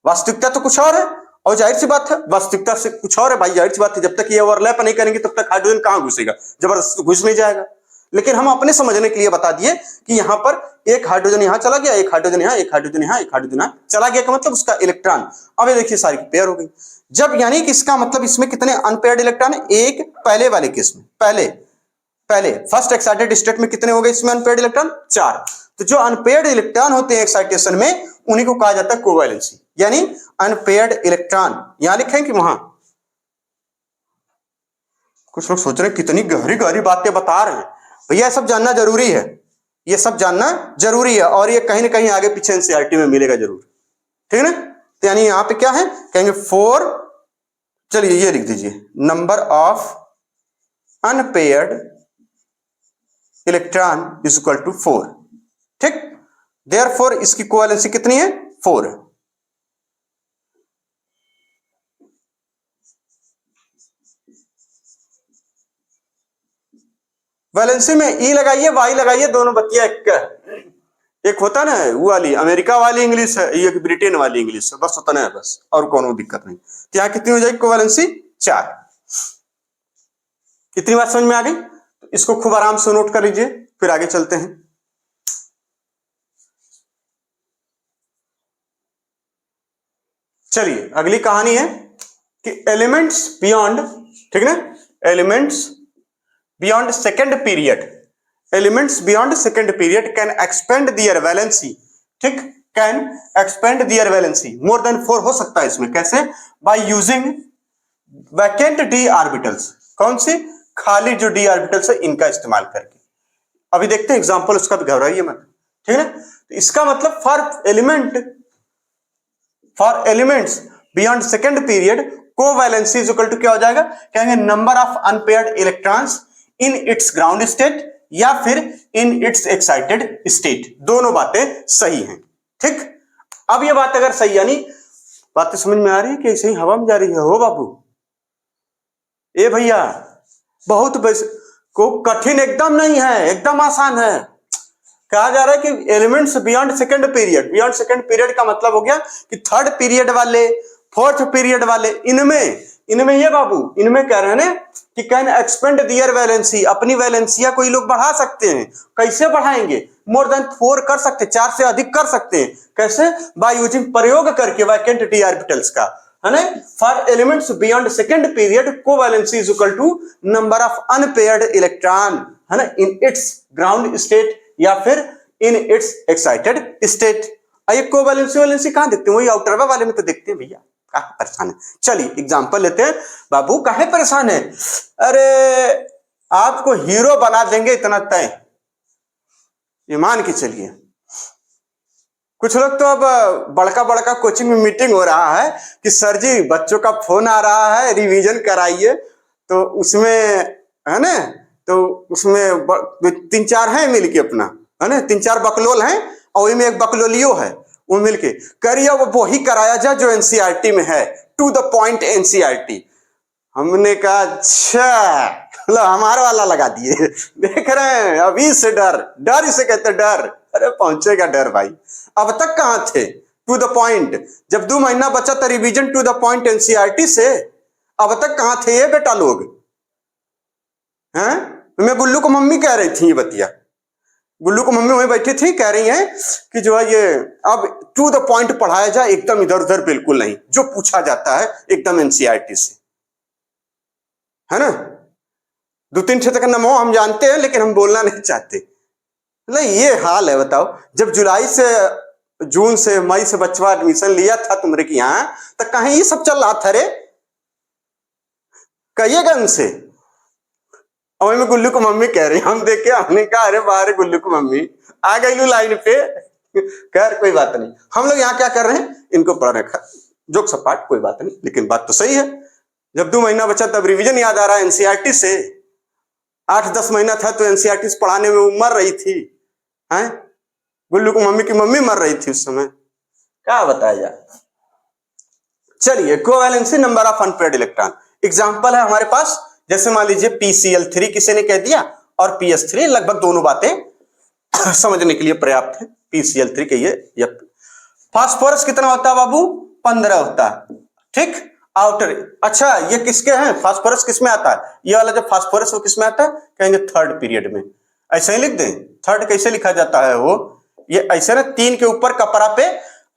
वास्तविकता तो कुछ और है और जाहिर सी बात है वास्तविकता से कुछ और है भाई, जाहिर सी बात है। जब तक ये ओवरलैप नहीं करेंगे तब तक हाइड्रोजन कहां घुसेगा, जबरदस्त घुस नहीं जाएगा। लेकिन हम अपने समझने के लिए बता दिए कि यहां पर एक हाइड्रोजन यहां चला गया, एक हाइड्रोजन यहां, एक हाइड्रोजन यहां, एक हाइड्रोजन यहां चला गया, का मतलब उसका इलेक्ट्रॉन, अब ये देखिए सारी पेयर हो गई। जब यानी कि इसका मतलब इसमें कितने अनपेयर्ड इलेक्ट्रॉन है, एक पहले वाले केस में, पहले फर्स्ट एक्साइटेड स्टेट में कितने हो गए इसमें अनपेयर्ड इलेक्ट्रॉन, 4। तो जो अनपेयर्ड इलेक्ट्रॉन होते हैं एक्साइटेशन में उन्हीं को कहा जाता है कोवैलेंसी, यानी अनपेयर्ड इलेक्ट्रॉन। यहां लिखें कि वहां, कुछ लोग सोच रहे हैं कितनी गहरी गहरी बातें बता रहे हैं, भैया सब जानना जरूरी है, ये सब जानना जरूरी है और ये कहीं ना कहीं आगे पीछे एनसीईआरटी में मिलेगा जरूर, ठीक है ना। तो यानी यहां पे क्या है, कहेंगे 4, चलिए ये लिख दीजिए, number of unpaired electron is equal to 4, ठीक। देयरफॉर इसकी कोवैलेंसी कितनी है, 4 है। वैलेंसी में ई लगाइए वाई लगाइए, दोनों बत्तियां एक होता ना वो वाली अमेरिका वाली इंग्लिश है, ये ब्रिटेन वाली इंग्लिश है, बस उतना है बस, और कोनो दिक्कत नहीं। तो यहां कितनी हो जाएगी कोवैलेंसी, 4। कितनी बात समझ में आ गई। तो इसको खूब आराम से नोट कर लीजिए, फिर आगे चलते हैं। चलिए अगली कहानी है कि एलिमेंट्स बियॉन्ड, ठीक ना, elements beyond second period, elements beyond second period can expand their valency, ठीक, can expand their valency more than 4 हो सकता है इसमें, कैसे, by using vacant d orbitals, कौन सी, खाली जो डी ऑर्बिटल्स है इनका इस्तेमाल करके। अभी देखते हैं एग्जांपल उसका भी, घबराइए मत, ठीक है ना। तो इसका मतलब for elements beyond second period covalency is equal to क्या हो जाएगा, कहेंगे number of unpaired electrons in its ground state या फिर इन इट्स एक्साइटेड स्टेट, दोनों बातें सही हैं, ठीक। अब ये बात अगर सही, यानी बातें समझ में आ रही है कि ऐसे ही हवा में जा रही है, हो बाबू, ए भैया, बहुत को कठिन एकदम नहीं है, एकदम आसान है। कहा जा रहा है कि elements beyond second period, beyond second period का मतलब हो गया कि थर्ड पीरियड वाले, फोर्थ पीरियड वाले, इनमें ये बाबू, इनमें कह रहे हैं ना कि कैन एक्सपेंड दियर वैलेंसी, अपनी वैलेंसिया को ये लोग बढ़ा सकते हैं। कैसे बढ़ाएंगे, मोर देन 4 कर सकते हैं, 4 से अधिक कर सकते हैं, कैसे, बाय यूजिंग, प्रयोग करके वैकेंट डी ऑर्बिटल्स का, है ना। For elements beyond second period covalency is equal to number of unpaired electron, है ना, इन इट्स ग्राउंड स्टेट या फिर इन इट्स एक्साइटेड स्टेट। ये कोवैलेंसी वैलेंसी कहां देखते हैं, वही आउटर वाले में तो देखते हैं भैया, काहे परेशान है। चलिए एग्जांपल लेते हैं, बाबू काहे परेशान है, अरे आपको हीरो बना देंगे इतना तय, ये मान के चलिए। कुछ लोग तो अब बड़का बड़का कोचिंग में मीटिंग हो रहा है कि सर जी बच्चों का फोन आ रहा है, रिवीजन कराइए, तो उसमें, है ना, तो उसमें 3-4 हैं मिलके अपना, है ना, 3-4 बकलोल हैं और वही में एक बकलोलियो है, वो मिलके करिए, वो वही कराया जाए जो एनसीईआरटी में है, टू द पॉइंट एनसीईआरटी। हमने कहा अच्छा, लो हमारा वाला लगा दिए, देख रहे हैं अभी से डर इसे कहते डर, अरे पहुंचेगा डर भाई, अब तक कहां थे, टू द पॉइंट। जब 2 महीना बचा था revision to the point NCERT से। अब तक कहां थे ये बेटा लोग हैं? मैं गुल्लू को मम्मी कह रही थी ये बतिया, गुल्लू को मम्मी वहीं बैठी थी कह रही हैं कि जो है ये अब टू द पॉइंट पढ़ाया जाए, एकदम इधर उधर बिल्कुल नहीं, जो पूछा जाता है एकदम एनसीईआरटी से, है ना। 2-3 क्षेत्र का नाम हम जानते हैं लेकिन हम बोलना नहीं चाहते। नहीं ये हाल है, बताओ। जब जुलाई से जून से मई से बच्चा एडमिशन लिया था तुमरे के यहाँ, तो कहीं ये सब चल रहा था रे, कहिएगा उनसे। और मैं गुल्लू को मम्मी कह रही, हम देखे हमने कहा अरे बाहर गुल्लू को मम्मी आ गई लाइन पे। खैर कोई बात नहीं, हम लोग यहाँ क्या कर रहे हैं, इनको पढ़ रखा जोक सपाट, कोई बात नहीं, लेकिन बात तो सही है। जब 2 महीना बचा तब रिवीजन याद आ रहा है एनसीईआरटी से। 8-10 महीना था तो एनसीईआरटी से पढ़ाने में वो मर रही थी, हैं? गुल्लू को मम्मी की मम्मी मर रही थी उस समय, क्या बताया जाए। चलिए covalency number of unpaired electron example है हमारे पास, जैसे मान लीजिए PCl3 किसी ने कह दिया और PS3, लगभग दोनों बातें समझने के लिए पर्याप्त है। PCl3 कहिए। फास्फोरस कितना होता है बाबू? 15 होता है, ठीक। आउटर, अच्छा ये किसके हैं, फास्फोरस किसमें आता है? ये वाला जो फास्फोरस वो किसमें आता है? कहेंगे थर्ड पीरियड में। ऐसे ही लिख दें। थर्ड कैसे लिखा जाता है? वो ये ऐसे ना 3 के ऊपर कपड़ा पे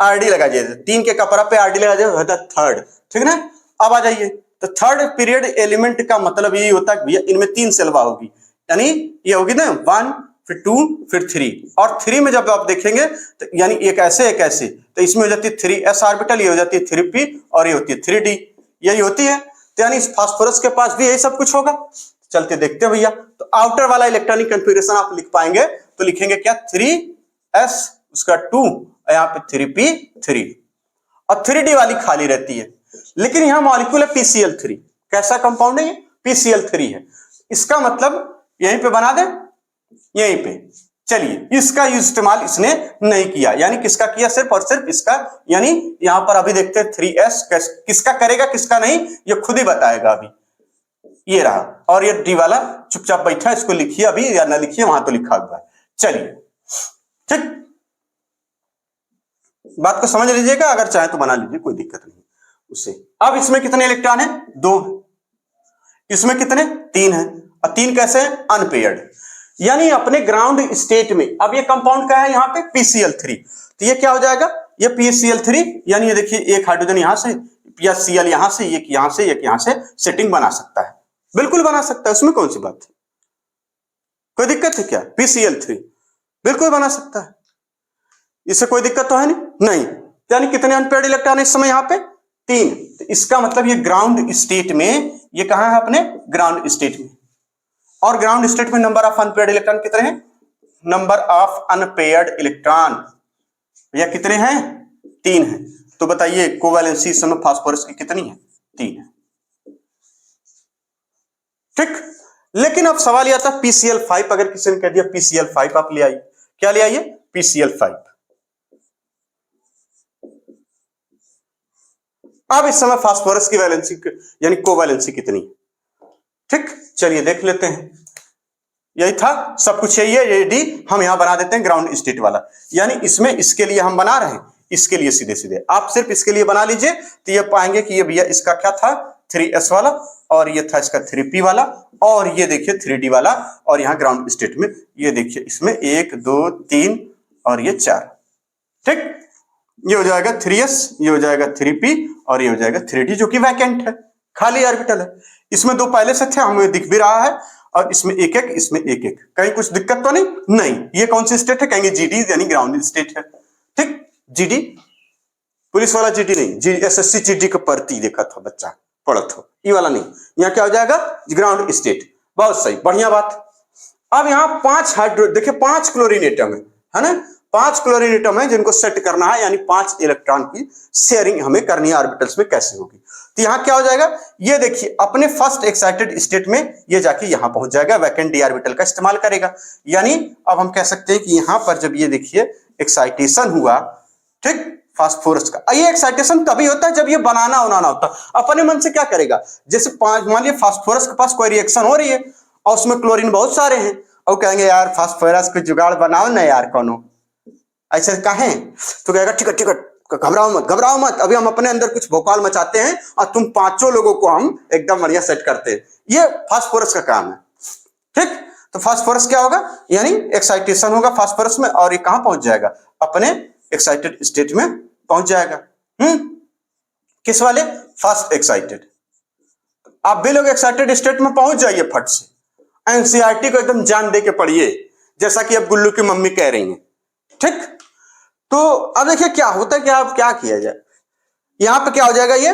RD लगा दिया, 3 के कपड़ा पे RD लगा दिया, होता है थर्ड, ठीक ना। अब आ जाइए, तो थर्ड पीरियड एलिमेंट का मतलब यही होता है भैया इनमें 3 सेलवा होगी, यानी ये होगी ना 1 फिर 2 फिर 3, और 3 में जब आप देखेंगे तो यानी एक ऐसे तो इसमें हो जाती है 3s ऑर्बिटल, ये हो जाती है 3p और ये होती है 3d, यही होती है। तो यानी इस फास्फोरस के पास भी यही सब कुछ होगा। चलते देखते हैं भैया। तो आउटर वाला इलेक्ट्रॉनिक कन्फिगरेशन आप लिख पाएंगे तो लिखेंगे क्या, 3s उसका 2 यहाँ पे 3p3 और 3d वाली खाली रहती है। लेकिन यहां मॉलिक्यूल है PCl3, कैसा कंपाउंड है ये? PCl3 है। इसका मतलब यहीं पे बना दे, यहीं पे। चलिए इसका इस्तेमाल इसने नहीं किया, यानी किसका किया? सिर्फ और सिर्फ इसका। यानी यहां पर अभी देखते हैं 3s किसका करेगा किसका नहीं, ये खुद ही बताएगा। अभी ये रहा, और ये डी वाला चुपचाप बैठा, इसको लिखिए अभी या ना लिखिए, वहां तो लिखा हुआ है। चलिए ठीक, बात को समझ लीजिएगा, अगर चाहे तो बना लीजिए, कोई दिक्कत नहीं उससे। अब इसमें कितने इलेक्ट्रॉन है? 2। इसमें कितने? 3 है। और 3 कैसे हैं? अनपेयर्ड, यानी अपने ग्राउंड स्टेट में। अब ये कंपाउंड का है यहाँ पे PCl3, तो ये क्या हो जाएगा? ये PCl3, यानी ये देखिए एक हाइड्रोजन यहां से या Cl यहां से, एक यहां से, एक यहां से सेटिंग बना सकता है, बिल्कुल बना सकता है, उसमें कौन सी बात है, कोई दिक्कत है क्या? PCl3 बिल्कुल बना सकता है, इससे कोई दिक्कत तो है नहीं। यानी कितने अनपेयर्ड इलेक्ट्रॉन है इस समय यहाँ पे? 3। तो इसका मतलब ये ग्राउंड स्टेट में, ये कहां है? अपने ग्राउंड स्टेट में। और ग्राउंड स्टेट में नंबर ऑफ अनपेयर्ड इलेक्ट्रॉन कितने हैं? नंबर ऑफ अनपेयर्ड इलेक्ट्रॉन भैया कितने हैं? 3 हैं। तो बताइए कोवैलेंसी इस समय फास्फोरस की कितनी है? 3 है, ठीक। लेकिन अब सवाल यह था PCl5, अगर किसी ने कह दिया PCl5 आप ले आइए, क्या ले आइए? PCl5। अब इस समय फास्फोरस की वैलेंसी यानी कोवैलेंसी कितनी है? ठीक, चलिए देख लेते हैं। यही था, सब कुछ यही है, ये डी हम यहां बना देते हैं ग्राउंड स्टेट वाला, यानी इसमें इसके लिए हम बना रहे हैं, इसके लिए सीधे सीधे आप सिर्फ इसके लिए बना लीजिए, तो ये पाएंगे कि ये भैया इसका क्या था? 3s वाला, और ये था इसका 3p वाला, और ये देखिए 3d वाला, और यहां ग्राउंड स्टेट में ये देखिए इसमें 1 2 3 और ये 4, ठीक। ये हो जाएगा 3s, ये हो जाएगा 3p और ये हो जाएगा 3d, जो कि वैकेंट है, खाली ऑर्बिटल है। इसमें 2 पहले से थे, हमें दिख भी रहा है, और इसमें एक एक, इसमें एक एक, कहीं कुछ दिक्कत तो नहीं। ये कौन सी स्टेट है? कहेंगे GD, यानी ग्राउंड स्टेट है, ठीक। GD पुलिस वाला GD नहीं, SSC GD का पढ़ती देखा था बच्चा, पढ़ा था, ये वाला नहीं। यहाँ क्या हो जाएगा? Ground state. बहुत सही, बढ़िया बात। अब यहाँ 5 हाइड्रो, देखिए 5 क्लोरीन एटम है ना, 5 क्लोरीन एटम है जिनको सेट करना है, यानी 5 इलेक्ट्रॉन की शेयरिंग हमें करनी है ऑर्बिटल्स में, कैसे होगी? तो यहाँ क्या हो जाएगा? ये देखिए अपने फर्स्ट एक्साइटेड स्टेट में ये जाके यहां पहुंच जाएगा, वैकेंट डी ऑर्बिटल का इस्तेमाल करेगा। यानी अब हम कह सकते हैं कि यहां पर जब ये देखिए एक्साइटेशन हुआ, ठीक, फास्फोरस का, ये एक्साइटेशन तभी होता है जब ये बनाना होता है। अपने मन से क्या करेगा? जैसे मान लिया फास्फोरस के पास कोई रिएक्शन हो रही है और उसमें क्लोरीन बहुत सारे हैं, और कहेंगे यार फास्फोरस को जुगाड़ बनाओ ना यार कोनो, ऐसे कहें तो कहेगा ठीक है घबराओ मत, घबराओ मत, अभी हम अपने अंदर कुछ भोकाल मचाते हैं और तुम पांचों लोगों को हम एकदम बढ़िया सेट करते हैं। ये फास्फोरस का काम है। ठीक, तो फास्फोरस क्या होगा, यानी एक्साइटेशन होगा फास्फोरस में, और ये कहां पहुंच जाएगा, अपने एक्साइटेड स्टेट में पहुंच जाएगा। किस वाले, फर्स्ट एक्साइटेड। आप भी लोग एक्साइटेड स्टेट में पहुंच जाइए फट से, एनसीईआरटी को एकदम जान दे के पढ़िए, जैसा कि अब गुल्लू की मम्मी कह रही हैं। ठीक, तो अब देखिए क्या होता है, अब क्या किया जाए, यहां पे क्या हो जाएगा ये,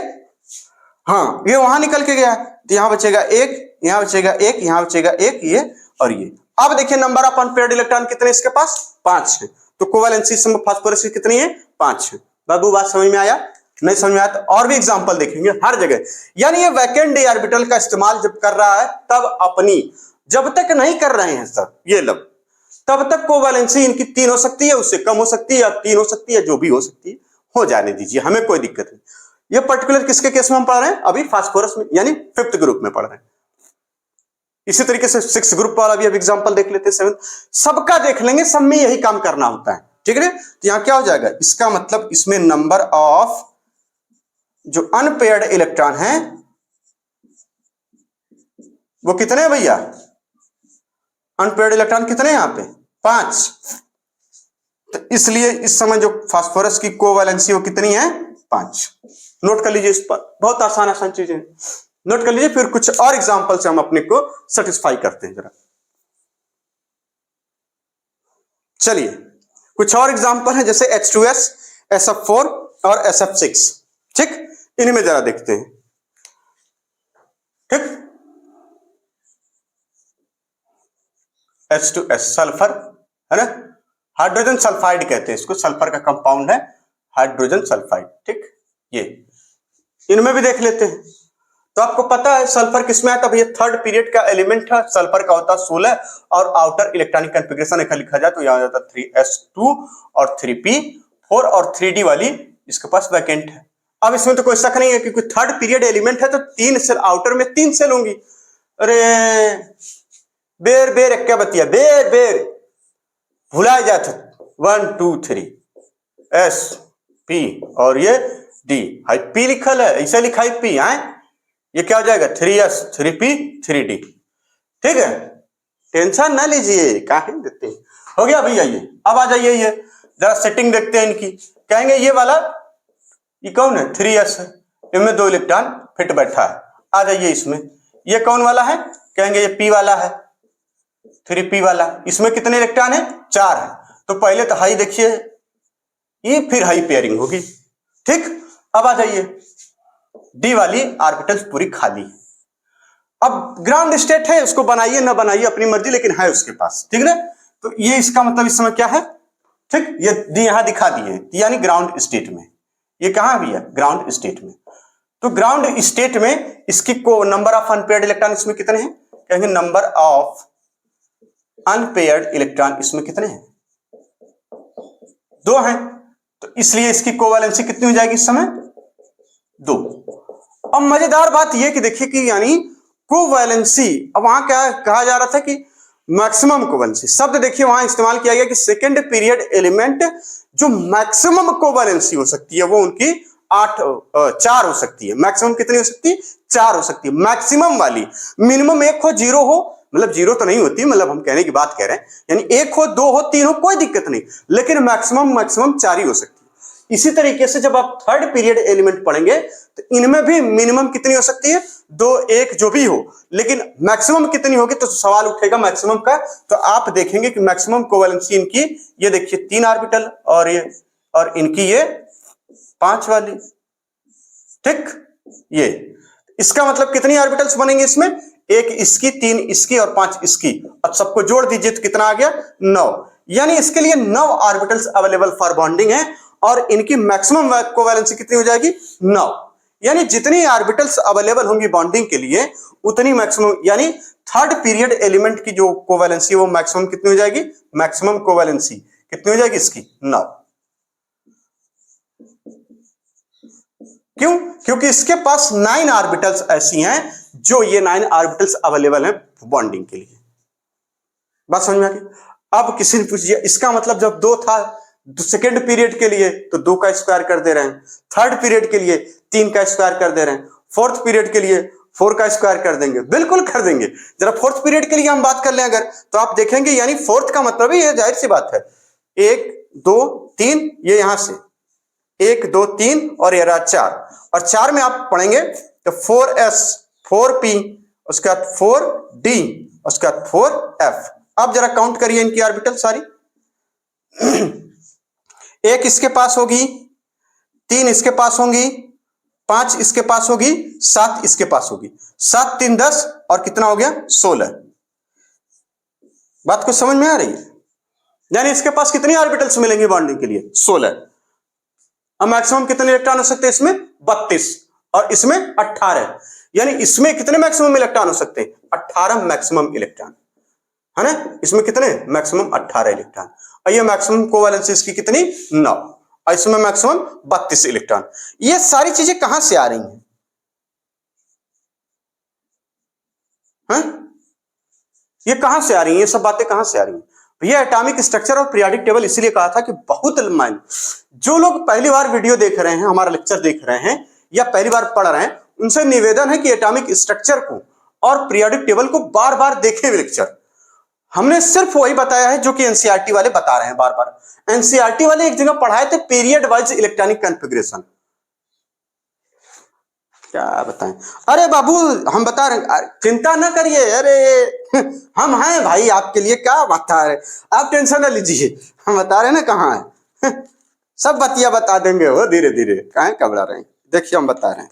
हाँ ये वहां निकल के गया, तो यहां बचेगा एक, यहां बचेगा एक, यहां बचेगा एक, ये और ये। अब देखिए नंबर ऑफ अनपेयर्ड इलेक्ट्रॉन कितने इसके पास, 5 है। तो कोवेलेंसी फास्फोरस की कितनी है, 5 है। बाबू बात समझ में आया, नहीं समझ में आया तो और भी एग्जांपल देखेंगे हर जगह। यानी ये वैकेंट डी ऑर्बिटल का इस्तेमाल जब कर रहा है तब अपनी, जब तक नहीं कर रहे हैं सब ये लोग, तब तक कोवेलेंसी इनकी 3 हो सकती है, उससे कम हो सकती है, या 3 हो सकती है, जो भी हो सकती है, हो जाने दीजिए, हमें कोई दिक्कत नहीं। ये पर्टिकुलर किसके केस में हम पढ़ रहे हैं, अभी फास्फोरस में, यानी 5th ग्रुप में पढ़ रहे हैं। इसी तरीके से 6th ग्रुप वाला भी अब एग्जांपल देख लेते हैं, 7th, सबका देख लेंगे, सब में यही काम करना होता है। ठीक है, तो यहां क्या हो जाएगा, इसका मतलब इसमें नंबर ऑफ जो अनपेयर्ड इलेक्ट्रॉन है वो कितने हैं भैया, अनपेयर्ड इलेक्ट्रॉन कितने हैं यहां पे, 5। तो इसलिए इस समय जो फास्फोरस की कोवैलेंसी वो कितनी है, 5। नोट कर लीजिए, इस पर बहुत आसान आसान चीजें नोट कर लीजिए, फिर कुछ और एग्जांपल से हम अपने को सेटिस्फाई करते हैं जरा। चलिए कुछ और एग्जांपल है, जैसे H2S, SF4 और SF6। ठीक, इनमें जरा देखते हैं। ठीक, H2S सल्फर है ना, हाइड्रोजन सल्फाइड कहते हैं इसको, सल्फर का कंपाउंड है हाइड्रोजन सल्फाइड। ठीक, ये इनमें भी देख लेते हैं। तो आपको पता है सल्फर किसमें आता है, ये 3rd पीरियड का एलिमेंट है, सल्फर का होता है 16 और आउटर इलेक्ट्रॉनिक कॉन्फ़िगरेशन लिखा जाए तो यहां जाता है 3s2 और 3p4 और 3d वाली इसके पास वैकेंट है। अब इसमें तो कोई शक नहीं है, क्योंकि 3rd पीरियड एलिमेंट है तो 3 सेल, आउटर में 3 सेल होंगी। अरे बेर बेर क्या बतिया, बेर बेर भुला जाता, 1 2 3 S P और ये D, हाई P लिखल है, ऐसा लिखा है P है, ये क्या हो जाएगा 3S 3P 3D। ठीक है, टेंशन ना लीजिए, काहे देते हैं, हो गया भैया। ये अब आ जाइए, ये जरा सेटिंग देखते हैं इनकी। कहेंगे ये वाला, ये कौन है, 3S है, इनमें 2 इलेक्ट्रॉन फिट बैठा है, आ जाइए इसमें। ये कौन वाला है, कहेंगे ये P वाला है, 3P वाला, इसमें कितने इलेक्ट्रॉन है, 4 है। तो पहले तो हाई देखिए, ये फिर हाई पेयरिंग होगी। ठीक, अब आ जाइए, डी वाली ऑर्बिटल्स पूरी खाली है। अब ग्राउंड स्टेट है, उसको बनाइए ना बनाइए अपनी मर्जी, लेकिन है उसके पास। ठीक है, तो ये इसका मतलब इस समय क्या है, ठीक, ये डी यहां दिखा दिए, यानी ग्राउंड स्टेट में। ये कहां भी है, ग्राउंड स्टेट में। तो ग्राउंड स्टेट में इसकी को नंबर ऑफ अनपेयर्ड इलेक्ट्रॉन इसमें कितने हैं, कहेंगे नंबर ऑफ अनपेयर्ड इलेक्ट्रॉन इसमें कितने हैं, 2 हैं। तो इसलिए इसकी कोवैलेंसी कितनी हो जाएगी इस समय, 2। अब मजेदार बात यह कि देखिए कि यानी कोवैलेंसी, अब वहां क्या कहा जा रहा था कि मैक्सिमम कोवैलेंसी शब्द देखिए वहां इस्तेमाल किया गया कि सेकेंड पीरियड एलिमेंट जो मैक्सिमम कोवैलेंसी हो सकती है वो उनकी 4 हो सकती है। मैक्सिमम कितनी हो सकती है, 4 हो सकती है मैक्सिमम वाली। मिनिमम 1 हो, 0 हो, मतलब 0 तो नहीं होती, मतलब हम कहने की बात कह रहे हैं, यानी 1 हो, 2 हो, 3 हो, कोई दिक्कत नहीं, लेकिन मैक्सिमम 4 ही हो सकती है। इसी तरीके से जब आप 3rd पीरियड एलिमेंट पढ़ेंगे तो इनमें भी मिनिमम कितनी हो सकती है, 2 1 जो भी हो, लेकिन मैक्सिमम कितनी होगी, तो सवाल उठेगा मैक्सिमम का। तो आप देखेंगे कि मैक्सिमम कोवैलेंसी इनकी, ये देखिए 3 ऑर्बिटल और ये, और इनकी ये 5 वाली। ठीक, ये इसका मतलब कितनी ऑर्बिटल्स बनेंगे इसमें, 1 इसकी, 3 इसकी और 5 इसकी। अब सबको जोड़ दीजिए तो कितना आ गया, 9। यानी इसके लिए 9 ऑर्बिटल्स अवेलेबल फॉर बॉन्डिंग है, और इनकी मैक्सिमम कोवैलेंसी कितनी हो जाएगी, 9। यानी जितनी ऑर्बिटल्स अवेलेबल होंगी बॉन्डिंग के लिए उतनी मैक्सिमम, यानी 3rd पीरियड एलिमेंट की जो कोवैलेंसी वो मैक्सिमम कितनी हो जाएगी, मैक्सिमम कोवैलेंसी कितनी हो जाएगी इसकी, 9। क्यों, क्योंकि इसके पास 9 ऑर्बिटल्स ऐसी हैं जो ये 9 ऑर्बिटल्स अवेलेबल हैं बॉन्डिंग के लिए। बात समझ में आ गई। अब किसी ने पूछ दिया इसका मतलब जब 2 था सेकेंड पीरियड के लिए तो 2 का स्क्वायर कर दे रहे हैं, थर्ड पीरियड के लिए 3 का स्क्वायर कर दे रहे हैं, फोर्थ पीरियड के लिए 4 का स्क्वायर कर देंगे, बिल्कुल कर देंगे। जरा फोर्थ पीरियड के लिए हम बात कर लें अगर, तो आप देखेंगे यानी फोर्थ का मतलब ही, ये जाहिर सी बात है 1 2 3, ये यहां से 1 2 3 और ये रहा 4, और 4 में आप पढ़ेंगे तो 4s 4p, उसके बाद 4d, उसके बाद 4f। अब जरा काउंट करिए इनकी ऑर्बिटल सारी। 1 इसके पास होगी, 3 इसके पास होंगी, 5 इसके पास होगी, 7 इसके पास होगी, 7 3 10 और कितना हो गया 16। बात कुछ समझ में आ रही है? यानी इसके पास कितनी ऑर्बिटल्स मिलेंगी बॉन्डिंग के लिए? 16। अब मैक्सिमम कितने इलेक्ट्रॉन हो सकते हैं इसमें? 32, और इसमें 18। यानी इसमें कितने मैक्सिमम इलेक्ट्रॉन हो सकते हैं? 18 मैक्सिमम इलेक्ट्रॉन, है ना? इसमें कितने? Maximum 18 electron. और ये मैक्सिमम कोवैलेंसी इसकी कितनी? 9, और इसमें मैक्सिमम 32 इलेक्ट्रॉन। ये सारी चीजें कहां से आ रही हैं? ये कहां से आ रही हैं? ये सब बातें कहां से आ रही हैं? भैया एटॉमिक स्ट्रक्चर और पीरियोडिक टेबल इसलिए कहा था कि बहुत लंबाई, जो लोग पहली बार वीडियो देख रहे हैं, हमारा लेक्चर देख रहे हैं या पहली बार पढ़ रहे हैं, उनसे निवेदन है कि एटॉमिक स्ट्रक्चर को और पीरियोडिक टेबल को बार बार देखें लेक्चर। हमने सिर्फ वही बताया है जो कि एनसीईआरटी वाले बता रहे हैं बार बार। एनसीईआरटी वाले एक जगह पढ़ाए थे पीरियड वाइज इलेक्ट्रॉनिक कॉन्फ़िगरेशन, क्या बताएं। अरे बाबू हम बता रहे हैं, चिंता ना करिए, अरे हम हैं भाई आपके लिए, क्या बता रहे, आप टेंशन ना लीजिए, हम बता रहे हैं ना कहाँ है। सब बतिया बता देंगे वो धीरे धीरे, काहे घबरा रहे हैं। देखिए हम बता रहे हैं,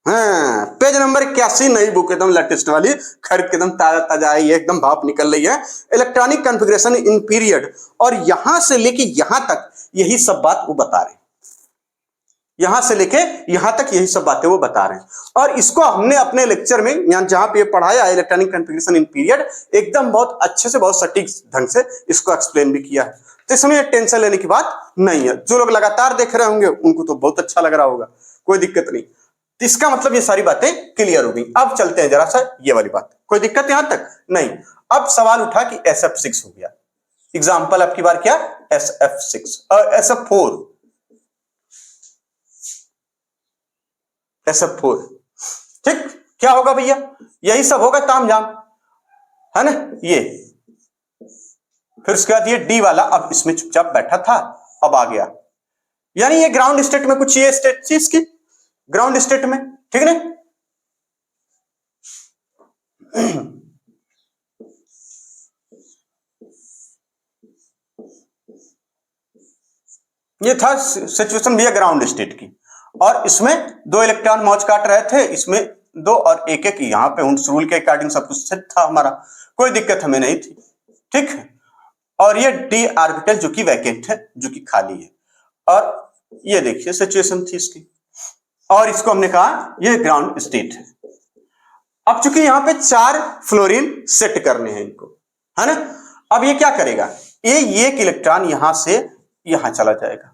हाँ पेज नंबर 81, नई बुक एकदम लेटेस्ट वाली, खरीद के एकदम ताजा ताजा आई है, एकदम भाप निकल रही है। इलेक्ट्रॉनिक कॉन्फ़िगरेशन इन पीरियड, और यहां से लेके यहां तक यही सब बात वो बता रहे हैं, यहां से लेके यहां तक यही सब बातें वो बता रहे हैं। और इसको हमने अपने लेक्चर में यहां जहां पे पढ़ाया है इलेक्ट्रॉनिक कॉन्फ़िगरेशन इन पीरियड, एकदम बहुत अच्छे से, बहुत सटीक ढंग से इसको एक्सप्लेन भी किया है। तो इसमें टेंशन लेने की बात नहीं है। जो लोग लगातार देख रहे होंगे उनको तो बहुत अच्छा लग रहा होगा, कोई दिक्कत नहीं। तो इसका मतलब ये सारी बातें क्लियर हो गई। अब चलते हैं जरा सा ये वाली बात, कोई दिक्कत यहां तक नहीं। अब सवाल उठा कि SF6 हो गया, एग्जाम्पल आपकी बार क्या? SF6 और SF4, SF4, ठीक। क्या होगा भैया? यही सब होगा तामझाम, है ना? ये फिर उसके बाद ये D वाला अब इसमें चुपचाप बैठा था, अब आ गया। यानी ये ग्राउंड स्टेट में कुछ ये स्टेट थी इसकी, ग्राउंड स्टेट में, ठीक है। ये था सिचुएशन भैया ग्राउंड स्टेट की, और इसमें 2 इलेक्ट्रॉन मौज काट रहे थे, इसमें 2 और एक एक, यहाँ पे हुंस रूल के अकॉर्डिंग सब कुछ सेट था हमारा, कोई दिक्कत हमें नहीं थी, ठीक है। और ये D ऑर्बिटल जो कि वैकेंट है, जो कि खाली है, और ये देखिए सिचुएशन थी इसकी, और इसको हमने कहा ये ग्राउंड स्टेट है। अब चूंकि यहां पे 4 फ्लोरीन सेट करने हैं इनको, है ना? अब ये क्या करेगा? ये एक इलेक्ट्रॉन यहां से यहां चला जाएगा,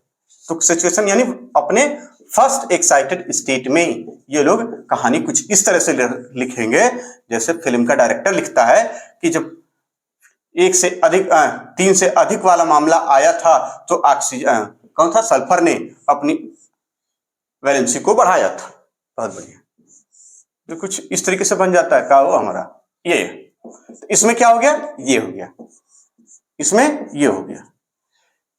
तो सिचुएशन यानी अपने फर्स्ट एक्साइटेड स्टेट में ये लोग कहानी कुछ इस तरह से लिखेंगे जैसे फिल्म का डायरेक्टर लिखता है कि जब 1 से अधिक 3 से अधिक वाला मामला आया था तो ऑक्सीजन कौन था, सल्फर ने अपनी वैलेंसी को बढ़ाया था। बहुत बढ़िया, ये कुछ इस तरीके से बन जाता है का वो हमारा ये। तो इसमें क्या हो गया? ये हो गया, इसमें ये हो गया,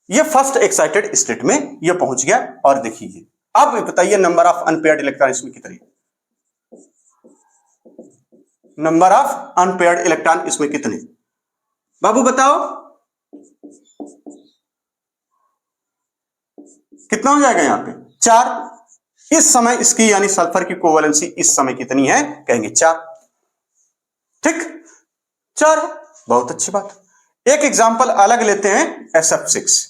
ये फर्स्ट एक्साइटेड स्टेट में ये पहुंच गया। और देखिए अब बताइए नंबर ऑफ अनपेयर्ड इलेक्ट्रॉन इसमें कितने? नंबर ऑफ अनपेयर्ड इलेक्ट्रॉन इसमें कितने बाबू बताओ? कितना हो जाएगा? यहां पे 4। इस समय इसकी यानी सल्फर की कोवैलेंसी इस समय कितनी है? कहेंगे 4, ठीक, 4। बहुत अच्छी बात। एक एग्जांपल अलग लेते हैं, SF6।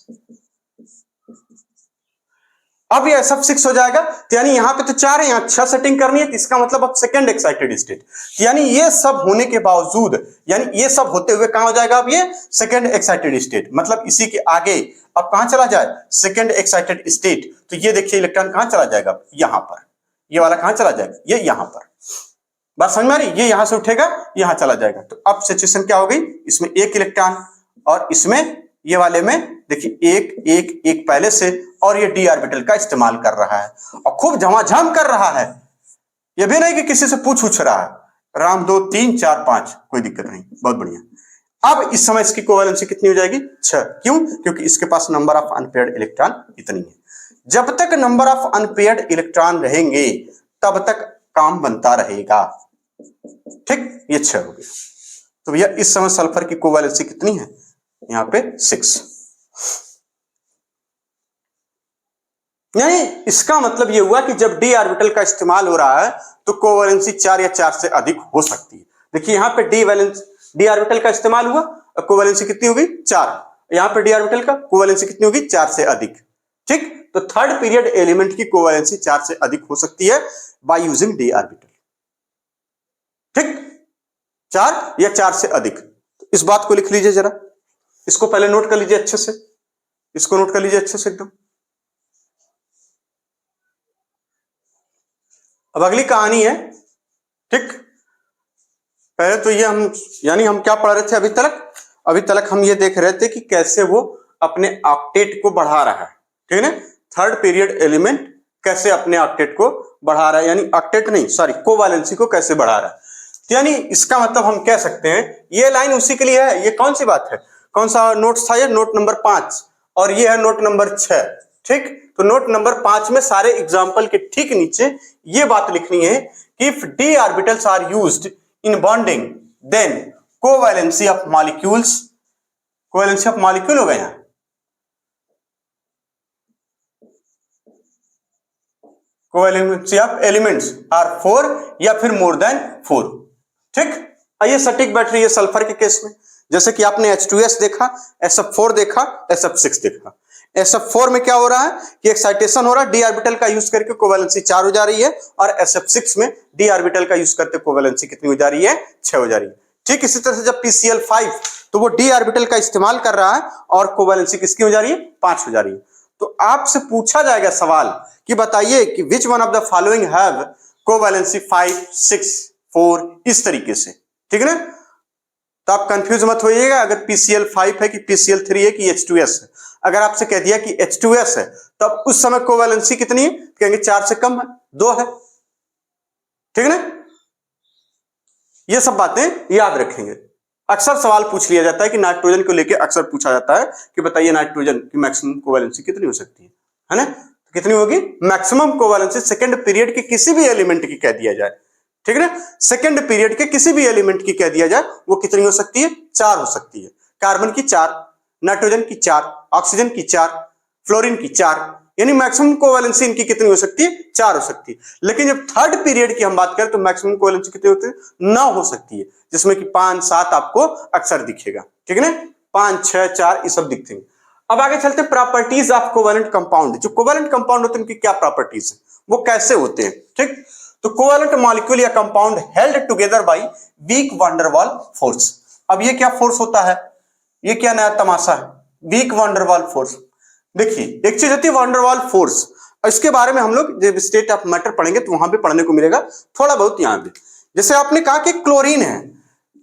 अब ये SF6 हो जाएगा, तो यानी यहां पे तो 4 है, यहां 6 सेटिंग करनी है, तो इसका मतलब अब सेकंड एक्साइटेड स्टेट, यानी ये सब होने के बावजूद, यानी ये सब होते हुए कहां हो जाएगा? अब ये सेकंड एक्साइटेड स्टेट, मतलब इसी के आगे अब कहां चला जाए? Second excited state. तो ये देखिए इलेक्ट्रॉन कहां चला जाएगा? यहां पर। ये वाला कहां चला जाएगा? ये यहां पर। बात समझ में आ रही? ये यहां से उठेगा, यहां चला जाएगा। तो अब सिचुएशन क्या हो गई? इसमें 1 इलेक्ट्रॉन और इसमें ये वाले में देखिए एक एक एक पहले से, और ये डी ऑर्बिटल का इस्तेमाल कर रहा है और खूब झमाझम कर रहा है। ये भी नहीं कि किसी से पूछ रहा है, राम 2 3 4 5, कोई दिक्कत नहीं, बहुत बढ़िया। अब इस समय इसकी कोवैलेंसी कितनी हो जाएगी? 6। क्यों? क्योंकि इसके पास नंबर ऑफ अनपेयर्ड इलेक्ट्रॉन इतनी है। जब तक नंबर ऑफ अनपेयर्ड इलेक्ट्रॉन रहेंगे तब तक काम बनता रहेगा। ठीक, ये 6 हो गया। तो भैया इस समय सल्फर की कोवैलेंसी कितनी है? यहां पे 6। यानी इसका मतलब ये हुआ कि जब डी ऑर्बिटल का इस्तेमाल हो रहा है तो कोवैलेंसी 4 या 4 से अधिक हो सकती है। देखिए यहां पे डी ऑर्बिटल का इस्तेमाल हुआ और कोवैलेंसी कितनी होगी? 4। यहां पे डी ऑर्बिटल का कोवैलेंसी कितनी होगी? 4 से अधिक। ठीक, तो थर्ड पीरियड एलिमेंट की कोवैलेंसी 4 से अधिक हो सकती है बाय यूजिंग डी ऑर्बिटल। ठीक, 4 या 4 से अधिक। इस बात को लिख लीजिए जरा, इसको पहले नोट कर लीजिए अच्छे से, इसको नोट कर लीजिए अच्छे से एकदम। अब अगली कहानी है। ठीक, पहले तो ये हम क्या पढ़ रहे थे अभी तक हम ये देख रहे थे कि कैसे वो अपने ऑक्टेट को बढ़ा रहा है। ठीक है ना, थर्ड पीरियड एलिमेंट कैसे अपने ऑक्टेट को बढ़ा रहा है, यानी ऑक्टेट नहीं सॉरी कोवैलेंसी को कैसे बढ़ा रहा है। तो यानी इसका मतलब हम कह सकते हैं ये लाइन उसी के लिए है। ये कौन सी बात है, कौन सा नोट्स था? ये नोट नंबर 5 और ये है नोट नंबर 6। ठीक, तो नोट नंबर 5 में सारे एग्जाम्पल के ठीक नीचे ये बात लिखनी है कि if d orbitals are used in bonding then covalency of molecules, covalency of molecule हो गए यहां, कोवैलेंसी ऑफ एलिमेंट्स आर 4 या फिर मोर देन 4। ठीक, आइए सटीक बैठ रही है सल्फर के केस में। जैसे कि आपने H2S देखा, SF4 देखा, SF6 देखा। SF4 में क्या हो रहा है कि एक्साइटेशन हो रहा है, डी ऑर्बिटल का यूज करके कोवैलेंसी 4 हो जा रही है, और SF6 में डी ऑर्बिटल का यूज करते कोवैलेंसी कितनी हो जा रही है? 6 हो जा रही है। ठीक, इसी तरह से जब PCl5 तो वो डी ऑर्बिटल का इस्तेमाल कर रहा है और कोवैलेंसी किसकी हो जा रही है? 5 हो जा रही है। तो आपसे पूछा जाएगा सवाल कि बताइए कि which one of the following have covalency 5 6 4, इस तरीके से। ठीक है ना, तो आप कंफ्यूज मत होइएगा अगर PCl5 है कि PCl3 है कि H2S है। अगर आपसे कह दिया कि H2S है तो अब उस समय कोवैलेंसी कितनी है? कहेंगे 4 से कम है, 2 है। ठीक है ना, ये सब बातें याद रखेंगे। अक्सर सवाल पूछ लिया जाता है कि नाइट्रोजन को लेकर अक्सर पूछा जाता है कि बताइए नाइट्रोजन की मैक्सिमम कोवैलेंसी कितनी हो सकती है ना? तो कितनी होगी मैक्सिमम कोवैलेंसी सेकंड पीरियड के किसी भी एलिमेंट की कह दिया जाए। ठीक है ना, सेकंड पीरियड के किसी भी एलिमेंट की कह दिया जाए वो कितनी हो सकती है? 4 हो सकती है। कार्बन की 4, नाइट्रोजन की 4, ऑक्सीजन की 4, फ्लोरीन की 4, यानी मैक्सिमम कोवैलेंसी इनकी कितनी हो सकती है? 4 हो सकती है। लेकिन जब थर्ड पीरियड की हम बात करें तो मैक्सिमम कोवैलेंसी कितनी होती है? 9 हो सकती है, जिसमें कि 5 7 आपको अक्सर दिखेगा। ठीक है ना, 5 6 4 ये सब दिखते हैं। अब आगे चलते हैं प्रॉपर्टीज ऑफ कोवैलेंट कंपाउंड। जो कोवैलेंट कंपाउंड होते हैं उनकी क्या प्रॉपर्टीज है, वो कैसे होते हैं? ठीक, तो कोवैलेंट मॉलिक्यूल या compound held together by weak van der Waal force. अब ये क्या फोर्स होता है? ये क्या नया तमाशा है? Week van der Waal force. देखिए एक चीज होती है वैन डर वाल फोर्स, और इसके बारे में हम लोग जब स्टेट ऑफ मैटर पढ़ेंगे तो वहां पे पढ़ने को मिलेगा थोड़ा बहुत। यहां पे जैसे आपने कहा कि क्लोरीन है,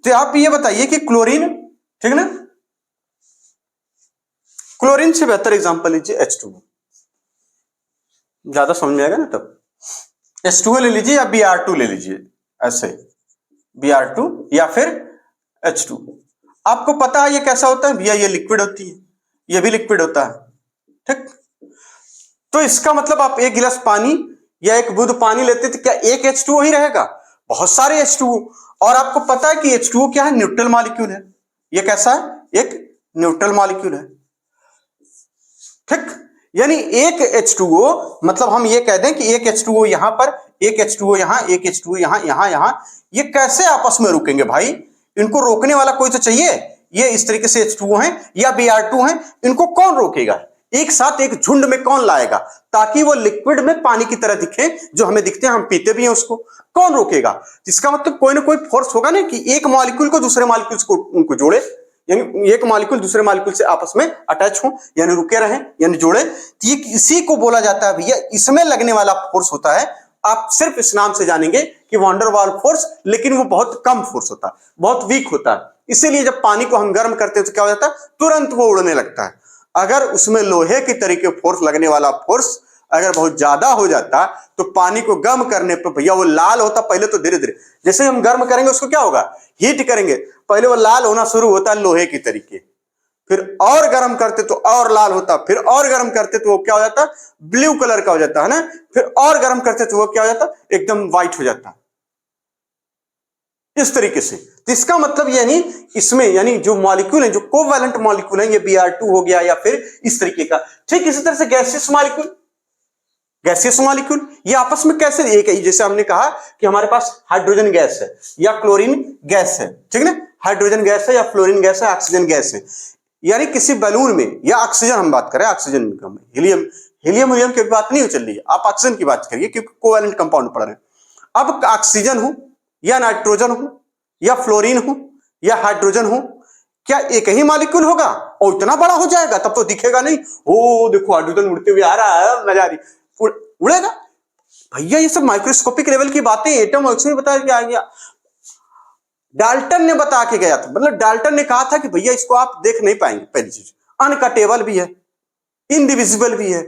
तो आप ये बताइए कि क्लोरीन, ठीक है ना, क्लोरीन से बेहतर एग्जांपल लीजिए H2O, ज्यादा समझ में आएगा ना तब। H2O ले लीजिए या Br2 ले लीजिए, ऐसे Br2 या फिर H2। आपको पता है ये कैसा होता है भैया? ये लिक्विड होती है, ये भी लिक्विड होता है। ठीक, तो इसका मतलब आप एक गिलास पानी या एक बूंद पानी लेते तो क्या एक H2O ही रहेगा? बहुत सारे H2O। और आपको पता है कि H2O क्या है? न्यूट्रल मॉलिक्यूल है। ये कैसा है? एक न्यूट्रल मॉलिक्यूल है। ठीक, यानी एक H2O मतलब हम ये कह दें कि एक H2O यहां पर, एक H2O यहां, एक H2O यहां, यहां, ये कैसे आपस में रुकेंगे भाई? इनको रोकने वाला कोई तो चाहिए। ये इस तरीके से H2O हैं या Br2 हैं, इनको कौन रोकेगा? एक साथ एक झुंड में कौन लाएगा ताकि वो लिक्विड में पानी की तरह दिखे, जो हमें दिखते हैं, हम पीते भी हैं उसको, कौन रोकेगा? इसका मतलब कोई ना कोई फोर्स होगा ना कि एक मॉलिक्यूल को दूसरे मॉलिक्यूल्स को उनको जोड़े, यानी एक मॉलिक्यूल दूसरे मॉलिक्यूल से आपस में अटैच हो, यानी रुके रहें, यानी जोड़े। तो ये इसी को बोला जाता है भैया, इसमें लगने वाला फोर्स होता है आप सिर्फ इस नाम से जानेंगे कि वैन डर वाल फोर्स, लेकिन वो बहुत कम फोर्स होता है, बहुत वीक होता है। इसीलिए जब पानी को हम गर्म करते हैं तो क्या हो जाता है, तुरंत वो उड़ने लगता है। अगर उसमें लोहे की तरीके फोर्स लगने वाला फोर्स अगर बहुत ज्यादा हो जाता तो पानी को गर्म करने पर भैया वो लाल होता, पहले तो धीरे धीरे जैसे हम गर्म करेंगे उसको क्या होगा, हीट करेंगे, पहले वो लाल होना शुरू होता है लोहे की तरीके, फिर और गर्म करते तो और लाल होता, फिर और गर्म करते तो वो क्या हो जाता, ब्लू कलर का हो जाता है ना, फिर और गर्म करते तो वो क्या हो जाता, एकदम व्हाइट हो जाता। इस तरीके से। तो इसका मतलब यानी इसमें यानी जो मॉलिक्यूल है, जो कोवैलेंट मॉलिक्यूल है, ये Br2 हो गया या फिर इस तरीके का। ठीक इसी तरह से गैसियस मॉलिक्यूल, गैसियस मॉलिक्यूल ये आपस में कैसे एक है, जैसे हमने कहा कि हमारे पास हाइड्रोजन गैस है या क्लोरीन गैस है, ठीक है ना, हाइड्रोजन गैस है या फ्लोरीन गैस है, ऑक्सीजन गैस है, यानी किसी बलून में, या ऑक्सीजन हम बात करें, ऑक्सीजन हीलियम, हीलियम की बात नहीं चल रही है, आप ऑक्सीजन की बात करिए क्योंकि कोवैलेंट कंपाउंड पढ़ रहे हैं। अब ऑक्सीजन हो या नाइट्रोजन हो या फ्लोरीन हो या हाइड्रोजन हो, क्या एक ही मॉलिक्यूल होगा और इतना बड़ा हो जाएगा, तब तो दिखेगा नहीं, ओ देखो हाइड्रोजन उड़ते हुए आ रहा है, मजा आ रही, उड़ेगा भैया। ये सब माइक्रोस्कोपिक लेवल की बातें एटम में बता के आ गया, डाल्टन ने बता के गया था, मतलब डाल्टन ने कहा था कि भैया इसको आप देख नहीं पाएंगे, पहली चीज अनकटेबल भी है, इनडिविजिबल भी है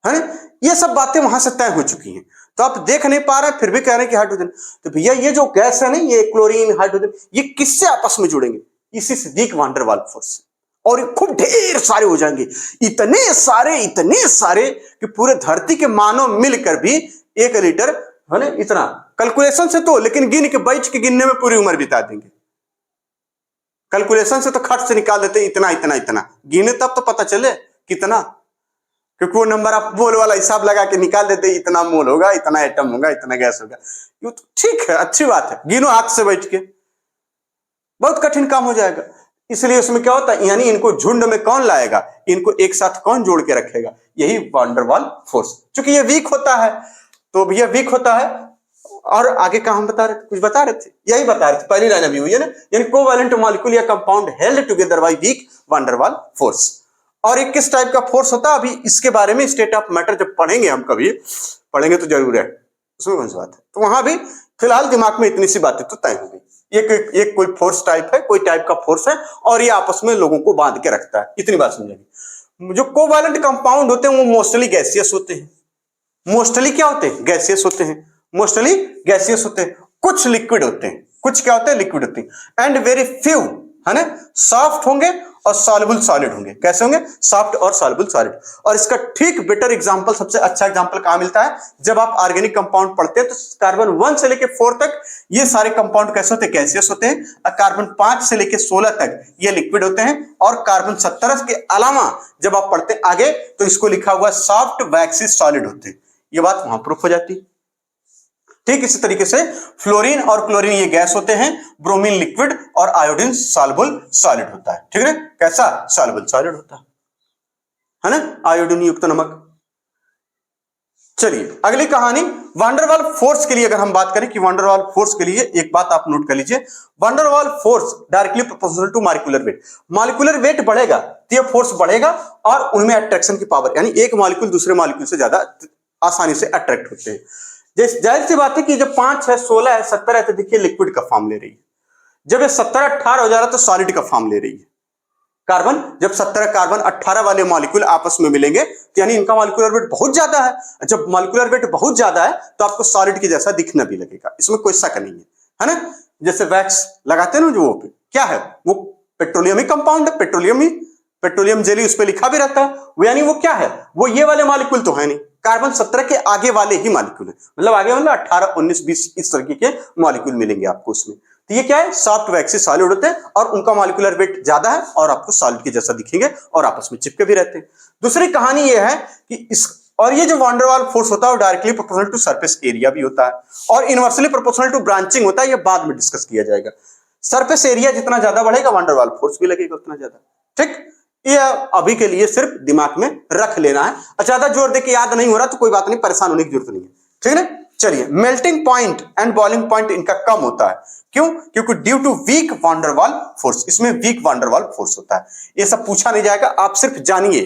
ना, ये सब बातें वहां से तय हो चुकी हैं, तो आप देख नहीं पा रहे फिर भी कह रहे हैं कि हाइड्रोजन। तो भैया ये जो गैस है ना, ये क्लोरीन हाइड्रोजन, ये किससे आपस में जुड़ेंगे, इसी से weak van der Waals force से, और खूब ढेर सारे हो जाएंगे, इतने सारे कि पूरे धरती के मानव मिलकर भी 1 लीटर है ना, इतना कैलकुलेशन से तो, लेकिन गिन के बैठ के गिनने में पूरी उम्र बिता देंगे, कैलकुलेशन से तो खट से निकाल देते इतना इतना इतना, गिने तब तो पता चले कितना, क्योंकि वो नंबर आप मोल वाला हिसाब लगा के निकाल देते, इतना मोल होगा, इतना एटम होगा, इतना गैस होगा, ये तो ठीक है, अच्छी बात है, गिनो हाथ से बैठ के, बहुत कठिन काम हो जाएगा। इसलिए उसमें क्या होता है, यानी इनको झुंड में कौन लाएगा, इनको एक साथ कौन जोड़ के रखेगा, यही वैन डर वाल फोर्स। चूंकि ये वीक होता है तो भैया वीक होता है, और आगे का हम बता रहे थे, कुछ बता रहे थे, यही बता रहे थे, पहली लाइन अभी हुई है ना, यानी कोवैलेंट मॉलिक्यूल या compound held together by weak van der Waal force. और एक किस टाइप का फोर्स होता है, अभी इसके बारे में स्टेट ऑफ मैटर जब पढ़ेंगे, हम कभी पढ़ेंगे तो जरूर है, उसमें कौन सी बात है, तो वहां भी फिलहाल दिमाग में इतनी सी बातें तो तय हो गई, एक कोई फोर्स टाइप है, कोई टाइप का फोर्स है, और ये आपस में लोगों को बांध के रखता है, इतनी बात समझेंगे। जो कोवैलेंट कंपाउंड होते हैं वो मोस्टली गैसियस होते हैं, मोस्टली क्या होते हैं, गैसियस होते हैं, मोस्टली गैसियस होते हैं, कुछ लिक्विड होते हैं, कुछ क्या होते हैं, लिक्विड होते हैं, एंड वेरी फ्यू है ना सॉफ्ट होंगे और सॉल्युबल सॉलिड होंगे। कैसे होंगे, सॉफ्ट और सॉल्युबल सॉलिड। और इसका ठीक बेटर एग्जांपल, सबसे अच्छा एग्जांपल कहां मिलता है, जब आप ऑर्गेनिक कंपाउंड पढ़ते हैं तो कार्बन 1 से लेकर 4 तक ये सारे कंपाउंड कैसे होते हैं, गैसियस होते हैं, और कार्बन 5 से लेकर 16 तक ये लिक्विड होते हैं, और कार्बन 17 के अलावा जब आप पढ़ते हैं आगे तो इसको लिखा हुआ सॉफ्ट वैक्सी सॉलिड होते हैं, ये बात वहां प्रूफ हो जाती है। ठीक इसी तरीके से फ्लोरीन और क्लोरीन ये गैस होते हैं, ब्रोमीन लिक्विड और आयोडीन सॉल्युबल सॉलिड होता है, ठीक है, कैसा सॉल्युबल सॉलिड होता है ना, आयोडीन युक्त नमक। चलिए अगली कहानी, वैन डर वाल फोर्स के लिए अगर हम बात करें कि वैन डर वाल फोर्स के लिए एक बात आप नोट कर लीजिए, van der Waal force directly proportional to molecular weight, molecular weight बढ़ेगा तो ये फोर्स बढ़ेगा, और उनमें अट्रैक्शन की पावर, यानी एक मॉलिक्यूल दूसरे मॉलिक्यूल से ज्यादा आसानी से अट्रैक्ट होते हैं। जाहिर सी बात है कि जब 5 है 16 है 17 है तो देखिए लिक्विड का फॉर्म ले रही है, जब ये 17 18 हो जा रहा है तो सॉलिड का फॉर्म ले रही है। कार्बन जब 17 कार्बन 18 वाले मॉलिक्यूल आपस में मिलेंगे तो यानी इनका मॉलिक्यूलर वेट बहुत ज्यादा है, जब मॉलिक्यूलर वेट बहुत ज्यादा है तो आपको सॉलिड के जैसा दिखना भी लगेगा, इसमें कोई शक नहीं है ना। जैसे वैक्स लगाते हैं ना, जो वो क्या है, वो पेट्रोलियम ही कंपाउंड है, पेट्रोलियम जेली उस पर लिखा भी रहता है, वो यानी वो क्या है, वो ये वाले मॉलिक्यूल तो है नहीं, कार्बन 17 के आगे वाले ही मॉलिक्यूल है, मतलब आगे मतलब 18 19 20 इस तरीके के मॉलिक्यूल मिलेंगे आपको उसमें। तो ये क्या है, सॉफ्ट वैक्सी सॉलिड होते हैं, और उनका मॉलिक्यूलर वेट ज्यादा है और आपको सॉलिड के जैसा दिखेंगे और आपस में चिपके भी रहते हैं। दूसरी कहानी ये है कि इस, और ये जो वैन डर वाल फोर्स होता है वो directly proportional to surface area भी होता है, और इनवर्सली प्रोपोर्शनल टू ब्रांचिंग होता है, ये बाद में डिस्कस किया जाएगा। सरफेस एरिया जितना ज्यादा बढ़ेगा वैन डर वाल फोर्स भी लगेगा उतना ज्यादा, ठीक, ये अभी के लिए सिर्फ दिमाग में रख लेना है, ज्यादा जोर देके याद नहीं हो रहा तो कोई बात नहीं, परेशान होने की जरूरत नहीं है, ठीक है ना। चलिए melting point and boiling point इनका कम होता है, क्यों, क्योंकि due to week van der Waal force, इसमें week van der Waal force होता है। ये सब पूछा नहीं जाएगा, आप सिर्फ जानिए,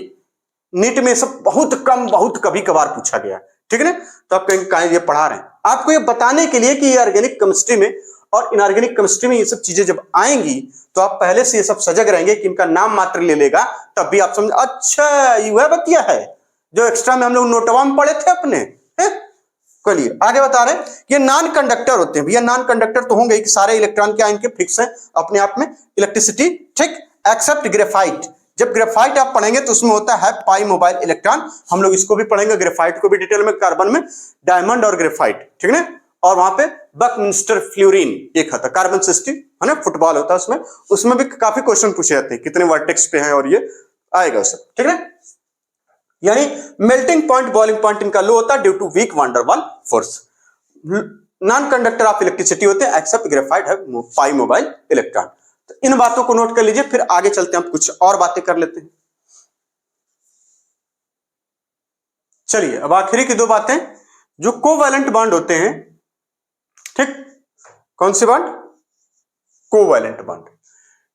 नीट में सब बहुत कम बहुत कभी कभार पूछा गया, ठीक है ना। तो आप कहेंगे कहाँ ये पढ़ा रहे हैं, आपको ये बताने के लिए कि ये ऑर्गेनिक केमिस्ट्री में और इनऑर्गेनिक केमिस्ट्री में ये सब चीजें जब आएंगी तो आप पहले से ये सब सजग रहेंगे कि इनका नाम मात्र ले लेगा, तब भी आप समझ अच्छा ये वह बतिया है जो एक्स्ट्रा में हम लोग नोटवा में पढ़े थे अपने। चलिए आगे बता रहे हैं ये नॉन कंडक्टर होते हैं भैया। नॉन कंडक्टर तो होंगे कि सारे इलेक्ट्रॉन क्या इनके फिक्स है अपने आप में इलेक्ट्रिसिटी, ठीक, एक्सेप्ट ग्रेफाइट। जब ग्रेफाइट आप पढ़ेंगे तो उसमें होता है पाई मोबाइल इलेक्ट्रॉन, हम लोग इसको भी पढ़ेंगे, ग्रेफाइट को भी डिटेल में, कार्बन में डायमंड और ग्रेफाइट, ठीक है ना। और वहां पे बकमिंस्टर फ्लोरीन एक आता है, कार्बन 60 है ना, फुटबॉल होता है उसमें, उसमें भी काफी क्वेश्चन पूछे जाते हैं कितने वर्टेक्स पे है और ये आएगा सब, ठीक है। यानी मेल्टिंग पॉइंट बॉइलिंग पॉइंट इनका लो होता है due to weak van der Waal force. Non conductor of electricity होते हैं एक्सेप्ट ग्रेफाइट है पाई मोबाइल इलेक्ट्रॉन। तो इन बातों को नोट कर लीजिए, फिर आगे चलते हैं, हम कुछ और बातें कर लेते हैं। चलिए अब आखिरी की दो बातें, जो कोवैलेंट बॉन्ड होते हैं, ठीक, कौन सी बॉन्ड, कोवैलेंट बॉन्ड।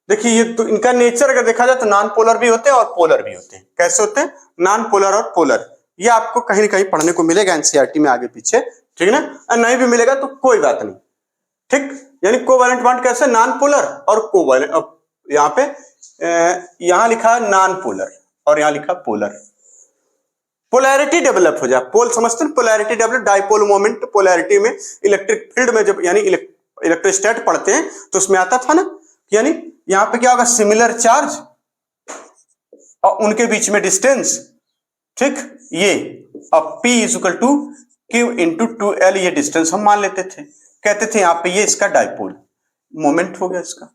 देखिए ये तो इनका नेचर अगर देखा जाए तो नॉन पोलर भी होते हैं और पोलर भी होते हैं। कैसे होते हैं, नॉन पोलर और पोलर, ये आपको कहीं ना कहीं पढ़ने को मिलेगा एनसीईआरटी में आगे पीछे, ठीक है ना। और नहीं भी मिलेगा तो कोई बात नहीं, ठीक। यानी कोवैलेंट बॉन्ड कैसे, नॉन पोलर और कोवैलेंट, यहाँ पे यहां लिखा है नॉन पोलर और यहां लिखा पोलर। पोलैरिटी डेवलप हो जाए, पोल समझते हैं, polarity develop, dipole moment polarity में इलेक्ट्रिक फील्ड में जब यानी इलेक्ट्रोस्टैट पढ़ते हैं तो उसमें आता था ना, यानी यहां पे क्या होगा, सिमिलर चार्ज और उनके बीच में डिस्टेंस, ठीक, ये अब P equal to Q into 2L ये डिस्टेंस हम मान लेते थे, कहते थे यहां पे ये इसका डाइपोल मोमेंट हो गया इसका,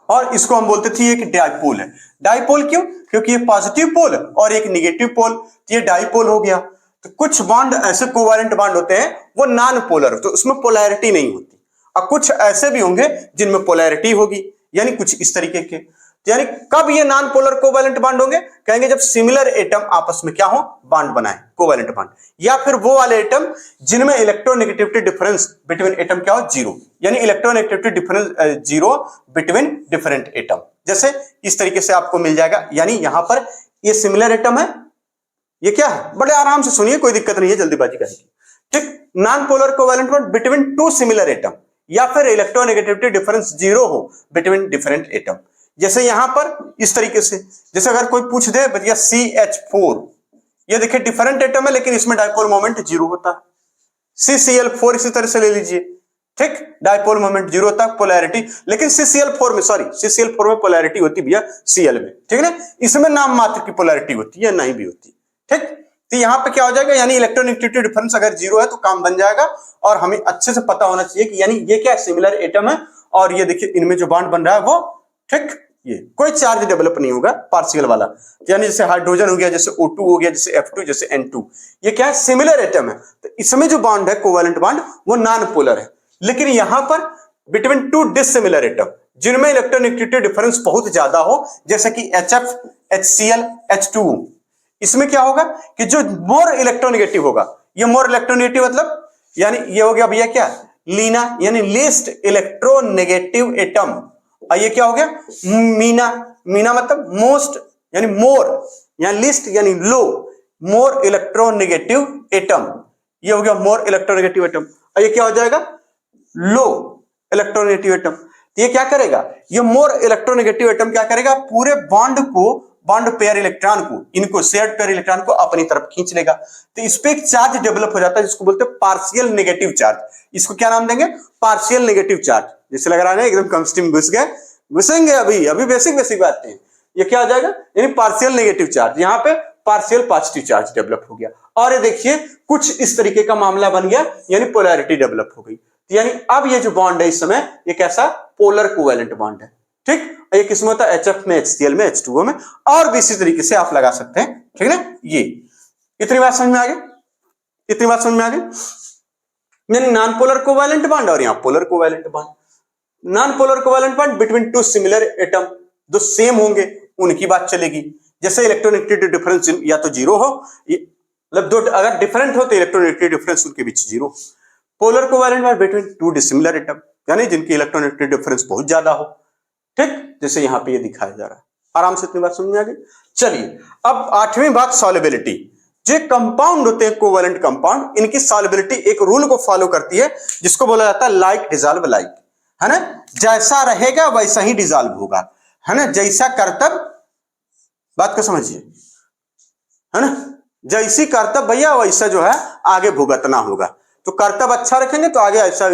और इसको हम बोलते थे ये कि डाइपोल है। डाइपोल क्यों, क्योंकि ये पॉजिटिव पोल और एक निगेटिव पोल, तो ये डाइपोल हो गया। तो कुछ बॉन्ड ऐसे कोवैलेंट बॉन्ड होते हैं वो नॉन पोलर, तो उसमें पोलैरिटी नहीं होती, और कुछ ऐसे भी होंगे जिनमें पोलैरिटी होगी, यानी कुछ इस तरीके के। यानी कब ये नॉन पोलर कोवैलेंट बॉन्ड होंगे, कहेंगे जब सिमिलर एटम आपस में क्या हो, बॉन्ड बनाए, कोवैलेंट बॉन्ड, या फिर वो वाले एटम जिनमें इलेक्ट्रोनेगेटिविटी डिफरेंस बिटवीन एटम क्या हो, जीरो, यानी electronegativity difference zero between different atom. जैसे इस तरीके से आपको मिल जाएगा, यानी यहां पर ये सिमिलर एटम है, ये क्या है, बड़े आराम से सुनिए, कोई दिक्कत नहीं है जल्दीबाजी करने की, ठीक। Non polar covalent bond between to similar atom, या फिर इलेक्ट्रोनेगेटिविटी डिफरेंस जीरो हो बिटवीन डिफरेंट एटम। जैसे यहां पर इस तरीके से, जैसे अगर कोई पूछ दे भैया CH4, ये देखिए डिफरेंट एटम है लेकिन इसमें डाइपोल मोमेंट जीरो होता है। CCl4 इसी तरह से ले लीजिए, ठीक, डाइपोल मोमेंट जीरो होता है, पोलैरिटी, लेकिन CCl4 में, सॉरी CCl4 में पोलैरिटी होती भैया Cl में, ठीक है ना, इसमें नाम मात्र की पोलैरिटी होती है, नहीं भी होती, ठीक। तो यहां पे क्या हो जाएगा, यानी इलेक्ट्रोनेगेटिविटी डिफरेंस अगर जीरो है तो काम बन जाएगा, और हमें अच्छे से पता होना चाहिए कि यानी ये क्या सिमिलर एटम है, और ये देखिए इनमें जो बॉन्ड बन रहा है वो, ठीक, ये कोई चार्ज डेवलप नहीं होगा पार्शियल वाला, यानी जैसे हाइड्रोजन हो गया, जैसे O2 हो गया, जैसे F2, जैसे N2, ये क्या है, सिमिलर एटम है। तो इसमें जो बॉन्ड है कोवैलेंट बॉन्ड वो नॉन पोलर है, लेकिन यहां पर बिटवीन टू डिसिमिलर एटम जिनमें इलेक्ट्रोनेगेटिविटी डिफरेंस बहुत ज्यादा हो, जैसे कि HF, HCl, H2O, इसमें क्या होगा कि जो मोर इलेक्ट्रोनेगेटिव होगा, ये मोर इलेक्ट्रोनेगेटिव मतलब यानी ये हो गया भैया क्या, लीना, यानी लीस्ट इलेक्ट्रोनेगेटिव एटम, और ये क्या हो गया, मीना, मीना मतलब मोस्ट, यानी मोर, यानी लिस्ट यानी लो, मोर इलेक्ट्रोनेगेटिव एटम, ये हो गया मोर इलेक्ट्रोनेगेटिव एटम, और ये क्या हो जाएगा, लो इलेक्ट्रोनेगेटिव एटम। तो ये क्या करेगा, ये मोर इलेक्ट्रोनेगेटिव एटम क्या करेगा, पूरे बॉन्ड को, बॉन्ड पेयर इलेक्ट्रॉन को, इनको शेयर्ड पेयर इलेक्ट्रॉन को अपनी तरफ खींच लेगा। तो इस पे एक चार्ज डेवलप हो जाता है जिसको बोलते हैं पार्शियल नेगेटिव चार्ज। इसको क्या नाम देंगे, पार्शियल नेगेटिव चार्ज। जैसे लग रहा है एकदम केमिस्ट्री में घुस गए, घुसेंगे अभी बेसिक बातें। ये क्या हो जाएगा, यानी पार्शियल नेगेटिव चार्ज, यहाँ पे पार्शियल पॉजिटिव चार्ज डेवलप हो गया, और ये देखिए कुछ इस तरीके का मामला बन गया, यानी पोलैरिटी डेवलप हो गई। यानी अब ये जो बॉन्ड है इस समय ये कैसा, पोलर कोवैलेंट बॉन्ड है, ठीक। ये किसमें होता है, HF में, HCl में, H2O में, और भी इसी तरीके से आप लगा सकते हैं, ठीक है ना। ये इतनी बात समझ में आ गई, इतनी बात समझ में आ गई, यानी नॉन पोलर कोवैलेंट बॉन्ड और यहां polar covalent bond. Non polar covalent bond between to similar atom, जो सेम होंगे उनकी बात चलेगी। जैसे इलेक्ट्रोनेगेटिविटी डिफरेंस या तो जीरो हो, मतलब दो अगर डिफरेंट हो तो इलेक्ट्रोनेगेटिविटी डिफरेंस उनके बीच zero. Polar covalent bond between two dissimilar atom, यानी जिनकी इलेक्ट्रोनेगेटिविटी डिफरेंस बहुत ज्यादा हो, ठीक, जैसे यहां पे ये दिखाया जा रहा है। आराम से इतनी बात समझ में आ गई। चलिए अब आठवीं बात, सॉल्युबिलिटी। जो कंपाउंड होते हैं कोवैलेंट कंपाउंड, इनकी सॉल्युबिलिटी एक रूल को फॉलो करती है जिसको बोला जाता है लाइक डिसॉल्व लाइक, है ना। जैसा रहेगा वैसा ही डिसॉल्व होगा, है ना। जैसा कर्तव्य, बात को समझिए, है ना। जैसी कर्तव्य भैया वैसा जो है आगे भुगतना होगा। तो कर्तव्य अच्छा रखेंगे तो आगे ऐसा,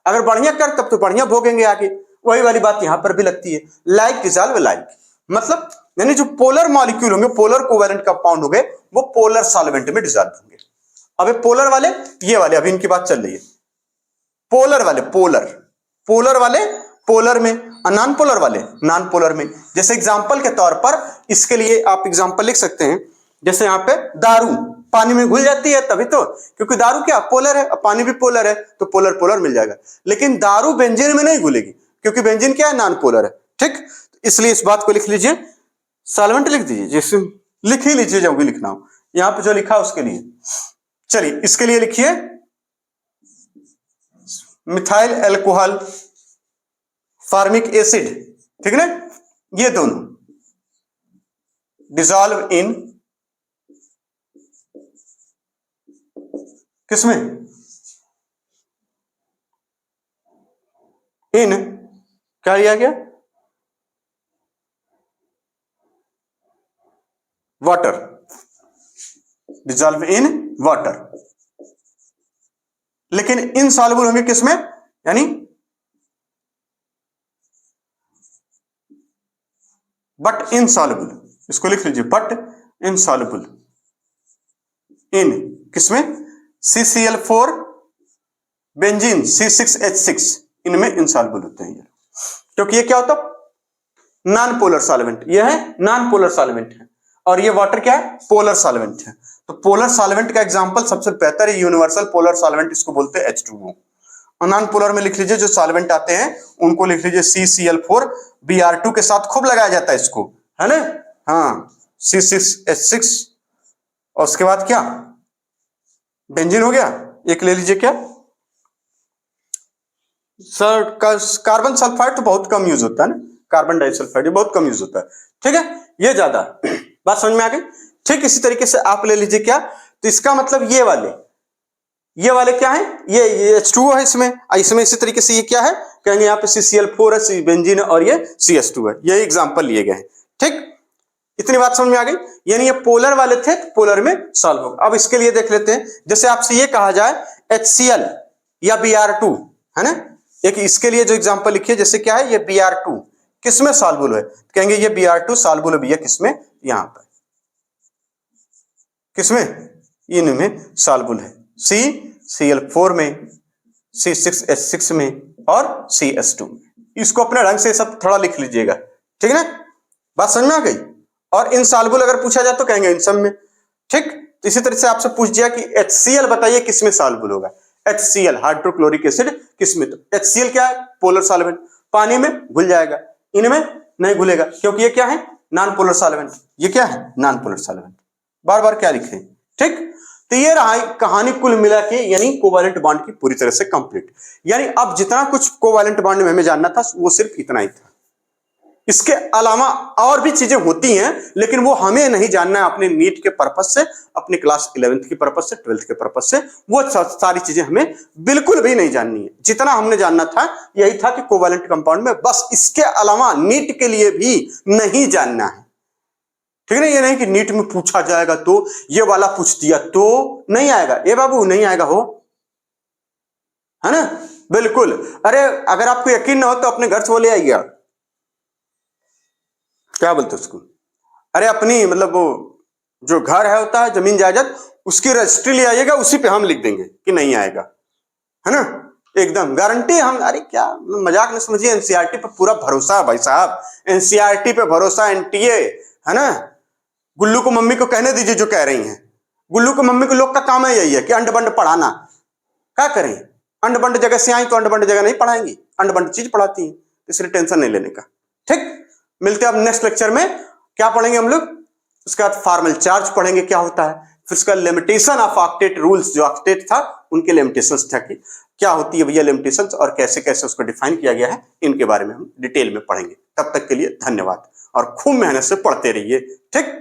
अगर बढ़िया कर्तव्य तो बढ़िया भोगेंगे आगे। वही वाली बात यहां पर भी लगती है, लाइक डिसॉल्व लाइक, मतलब यानी जो पोलर मॉलिक्यूल होंगे, पोलर कोवैलेंट कंपाउंड होंगे, वो पोलर सॉल्वेंट में डिसॉल्व होंगे। अब पोलर वाले, ये वाले अभी इनकी बात चल रही है, पोलर वाले पोलर वाले पोलर में, नॉन पोलर वाले नॉन पोलर में। जैसे एग्जांपल के तौर पर इसके लिए आप एग्जांपल लिख सकते हैं, जैसे यहां पे दारू पानी में घुल जाती है तभी तो, क्योंकि दारू क्या पोलर है, पानी भी पोलर है, तो पोलर पोलर मिल जाएगा। लेकिन दारू बेंजीन में नहीं घुलेगी, क्योंकि बेंजीन क्या है, नॉन पोलर है, ठीक। इसलिए इस बात को लिख लीजिए, सॉल्वेंट लिख दीजिए, जैसे लिख ही लीजिए जो भी लिखना हो, यहां पे जो लिखा उसके लिए। चलिए इसके लिए लिखिए मिथाइल एल्कोहल फॉर्मिक एसिड, ठीक है ना, ये दोनों डिसॉल्व इन, किसमें, इन, क्या लिया गया, वाटर, डिसॉल्व इन वाटर। लेकिन इनसॉल्युबल होंगे किसमें, यानी बट इनसॉल्युबल, इसको लिख लीजिए, बट इनसॉल्युबल इन किसमें, CCl4 बेंजीन C6H6, इनमें इनसॉल्युबल होते हैं ये, क्योंकि ये क्या होता है, नॉन पोलर सॉल्वेंट, ये है नॉन पोलर सॉल्वेंट है, और ये वाटर क्या है, पोलर सॉल्वेंट है। तो पोलर सॉल्वेंट का एग्जांपल सबसे बेहतर है यूनिवर्सल पोलर सॉल्वेंट, इसको बोलते हैं H2O। और नॉन पोलर में लिख लीजिए जो सॉल्वेंट आते हैं उनको लिख लीजिए CCl4, Br2 के साथ खूब लगाया जाता है इसको, है ना, हाँ, C6H6, और उसके बाद क्या, बेंजीन हो गया। एक ले लीजिए क्या सर, कार्बन सल्फाइड तो बहुत कम यूज होता है ना, कार्बन डाइसल्फाइड ये बहुत कम यूज होता है, ठीक है, ये ज्यादा बात समझ में आ गई। ठीक इसी तरीके से आप ले लीजिए क्या, तो इसका मतलब ये वाले क्या है, ये H2O है इसमें, इसमें इसी तरीके से ये क्या है, कहेंगे यहाँ पे CCl4 है, बेंजीन है, और ये CH2 है, ये एग्जांपल लिए गए हैं, ठीक। इतनी बात समझ में आ गई, यानी ये पोलर वाले थे, पोलर में सॉल्व होगा। अब इसके लिए देख लेते हैं, जैसे आपसे ये कहा जाए HCl या Br2, है ना, एक इसके लिए जो एग्जांपल लिखिए, जैसे क्या है, ये Br2 किसमें सॉल्युबल है, कहेंगे ये Br2 सॉल्युबल है भैया किसमें, यहां पर किसमें, इनमें सॉल्युबल है, CCl4 में, C6H6 में, और CH2 में। इसको अपने ढंग से सब थोड़ा लिख लीजिएगा, ठीक है ना, बात समझ में आ गई। और इनसॉल्युबल अगर पूछा जाए तो कहेंगे इन सब में, ठीक। तो इसी तरह से आपसे पूछ दिया कि HCl बताइए किसमें सॉल्युबल होगा, HCl हाइड्रोक्लोरिक एसिड किसमें, तो HCl क्या है, पोलर सॉल्वेंट, पानी में घुल जाएगा, इनमें नहीं घुलेगा, क्योंकि ये क्या है, नॉन पोलर सॉल्वेंट, ये क्या है, नॉन पोलर सॉल्वेंट। बार बार क्या लिखे, ठीक। तो ये रहा कहानी कुल मिला के, यानी कोवैलेंट बॉन्ड की पूरी तरह से कंप्लीट। यानी अब जितना कुछ कोवैलेंट बॉन्ड में हमें जानना था वो सिर्फ इतना ही था, इसके अलावा और भी चीजें होती हैं, लेकिन वो हमें नहीं जानना है अपने नीट के पर्पज से, अपने क्लास 11th के पर्पज से, 12th के पर्पज से, वो सारी चीजें हमें बिल्कुल भी नहीं जाननी है। जितना हमने जानना था यही था कि कोवैलेंट कंपाउंड में, बस इसके अलावा नीट के लिए भी नहीं जानना है, ठीक है ना। ये नहीं कि नीट में पूछा जाएगा तो ये वाला पूछ दिया तो नहीं आएगा, ये बाबू नहीं आएगा, हो, है ना, बिल्कुल। अरे अगर आपको यकीन ना हो तो अपने घर से वो ले आइए, क्या बोलते उसको, अरे अपनी मतलब वो जो घर है होता है जमीन जायदाद, उसकी रजिस्ट्री ले आइएगा, उसी पे हम लिख देंगे कि नहीं आएगा, है ना, एकदम गारंटी हम। अरे क्या मजाक न समझिए, एनसीईआरटी पे पूरा भरोसा है भाई साहब, एनसीईआरटी पे भरोसा, एनटीए, है ना। गुल्लू को मम्मी को कहने दीजिए जो कह रही हैं, गुल्लू को मम्मी को लोग का काम है यही है कि अंड बंड पढ़ाना, क्या करें, अंड बंड जगह से आई तो अंड बंड जगह नहीं पढ़ाएंगी, अंड बंड चीज पढ़ाती है, इसलिए टेंशन नहीं लेने का, ठीक। मिलते हैं अब नेक्स्ट लेक्चर में, क्या पढ़ेंगे हम लोग, उसके बाद फॉर्मल चार्ज पढ़ेंगे क्या होता है, फिर उसका लिमिटेशन ऑफ ऑक्टेट रूल्स, जो ऑक्टेट था उनके लिमिटेशंस था कि क्या होती है भैया लिमिटेशंस, और कैसे कैसे उसको डिफाइन किया गया है, इनके बारे में हम डिटेल में पढ़ेंगे। तब तक के लिए धन्यवाद, और खूब मेहनत से पढ़ते रहिए, ठीक।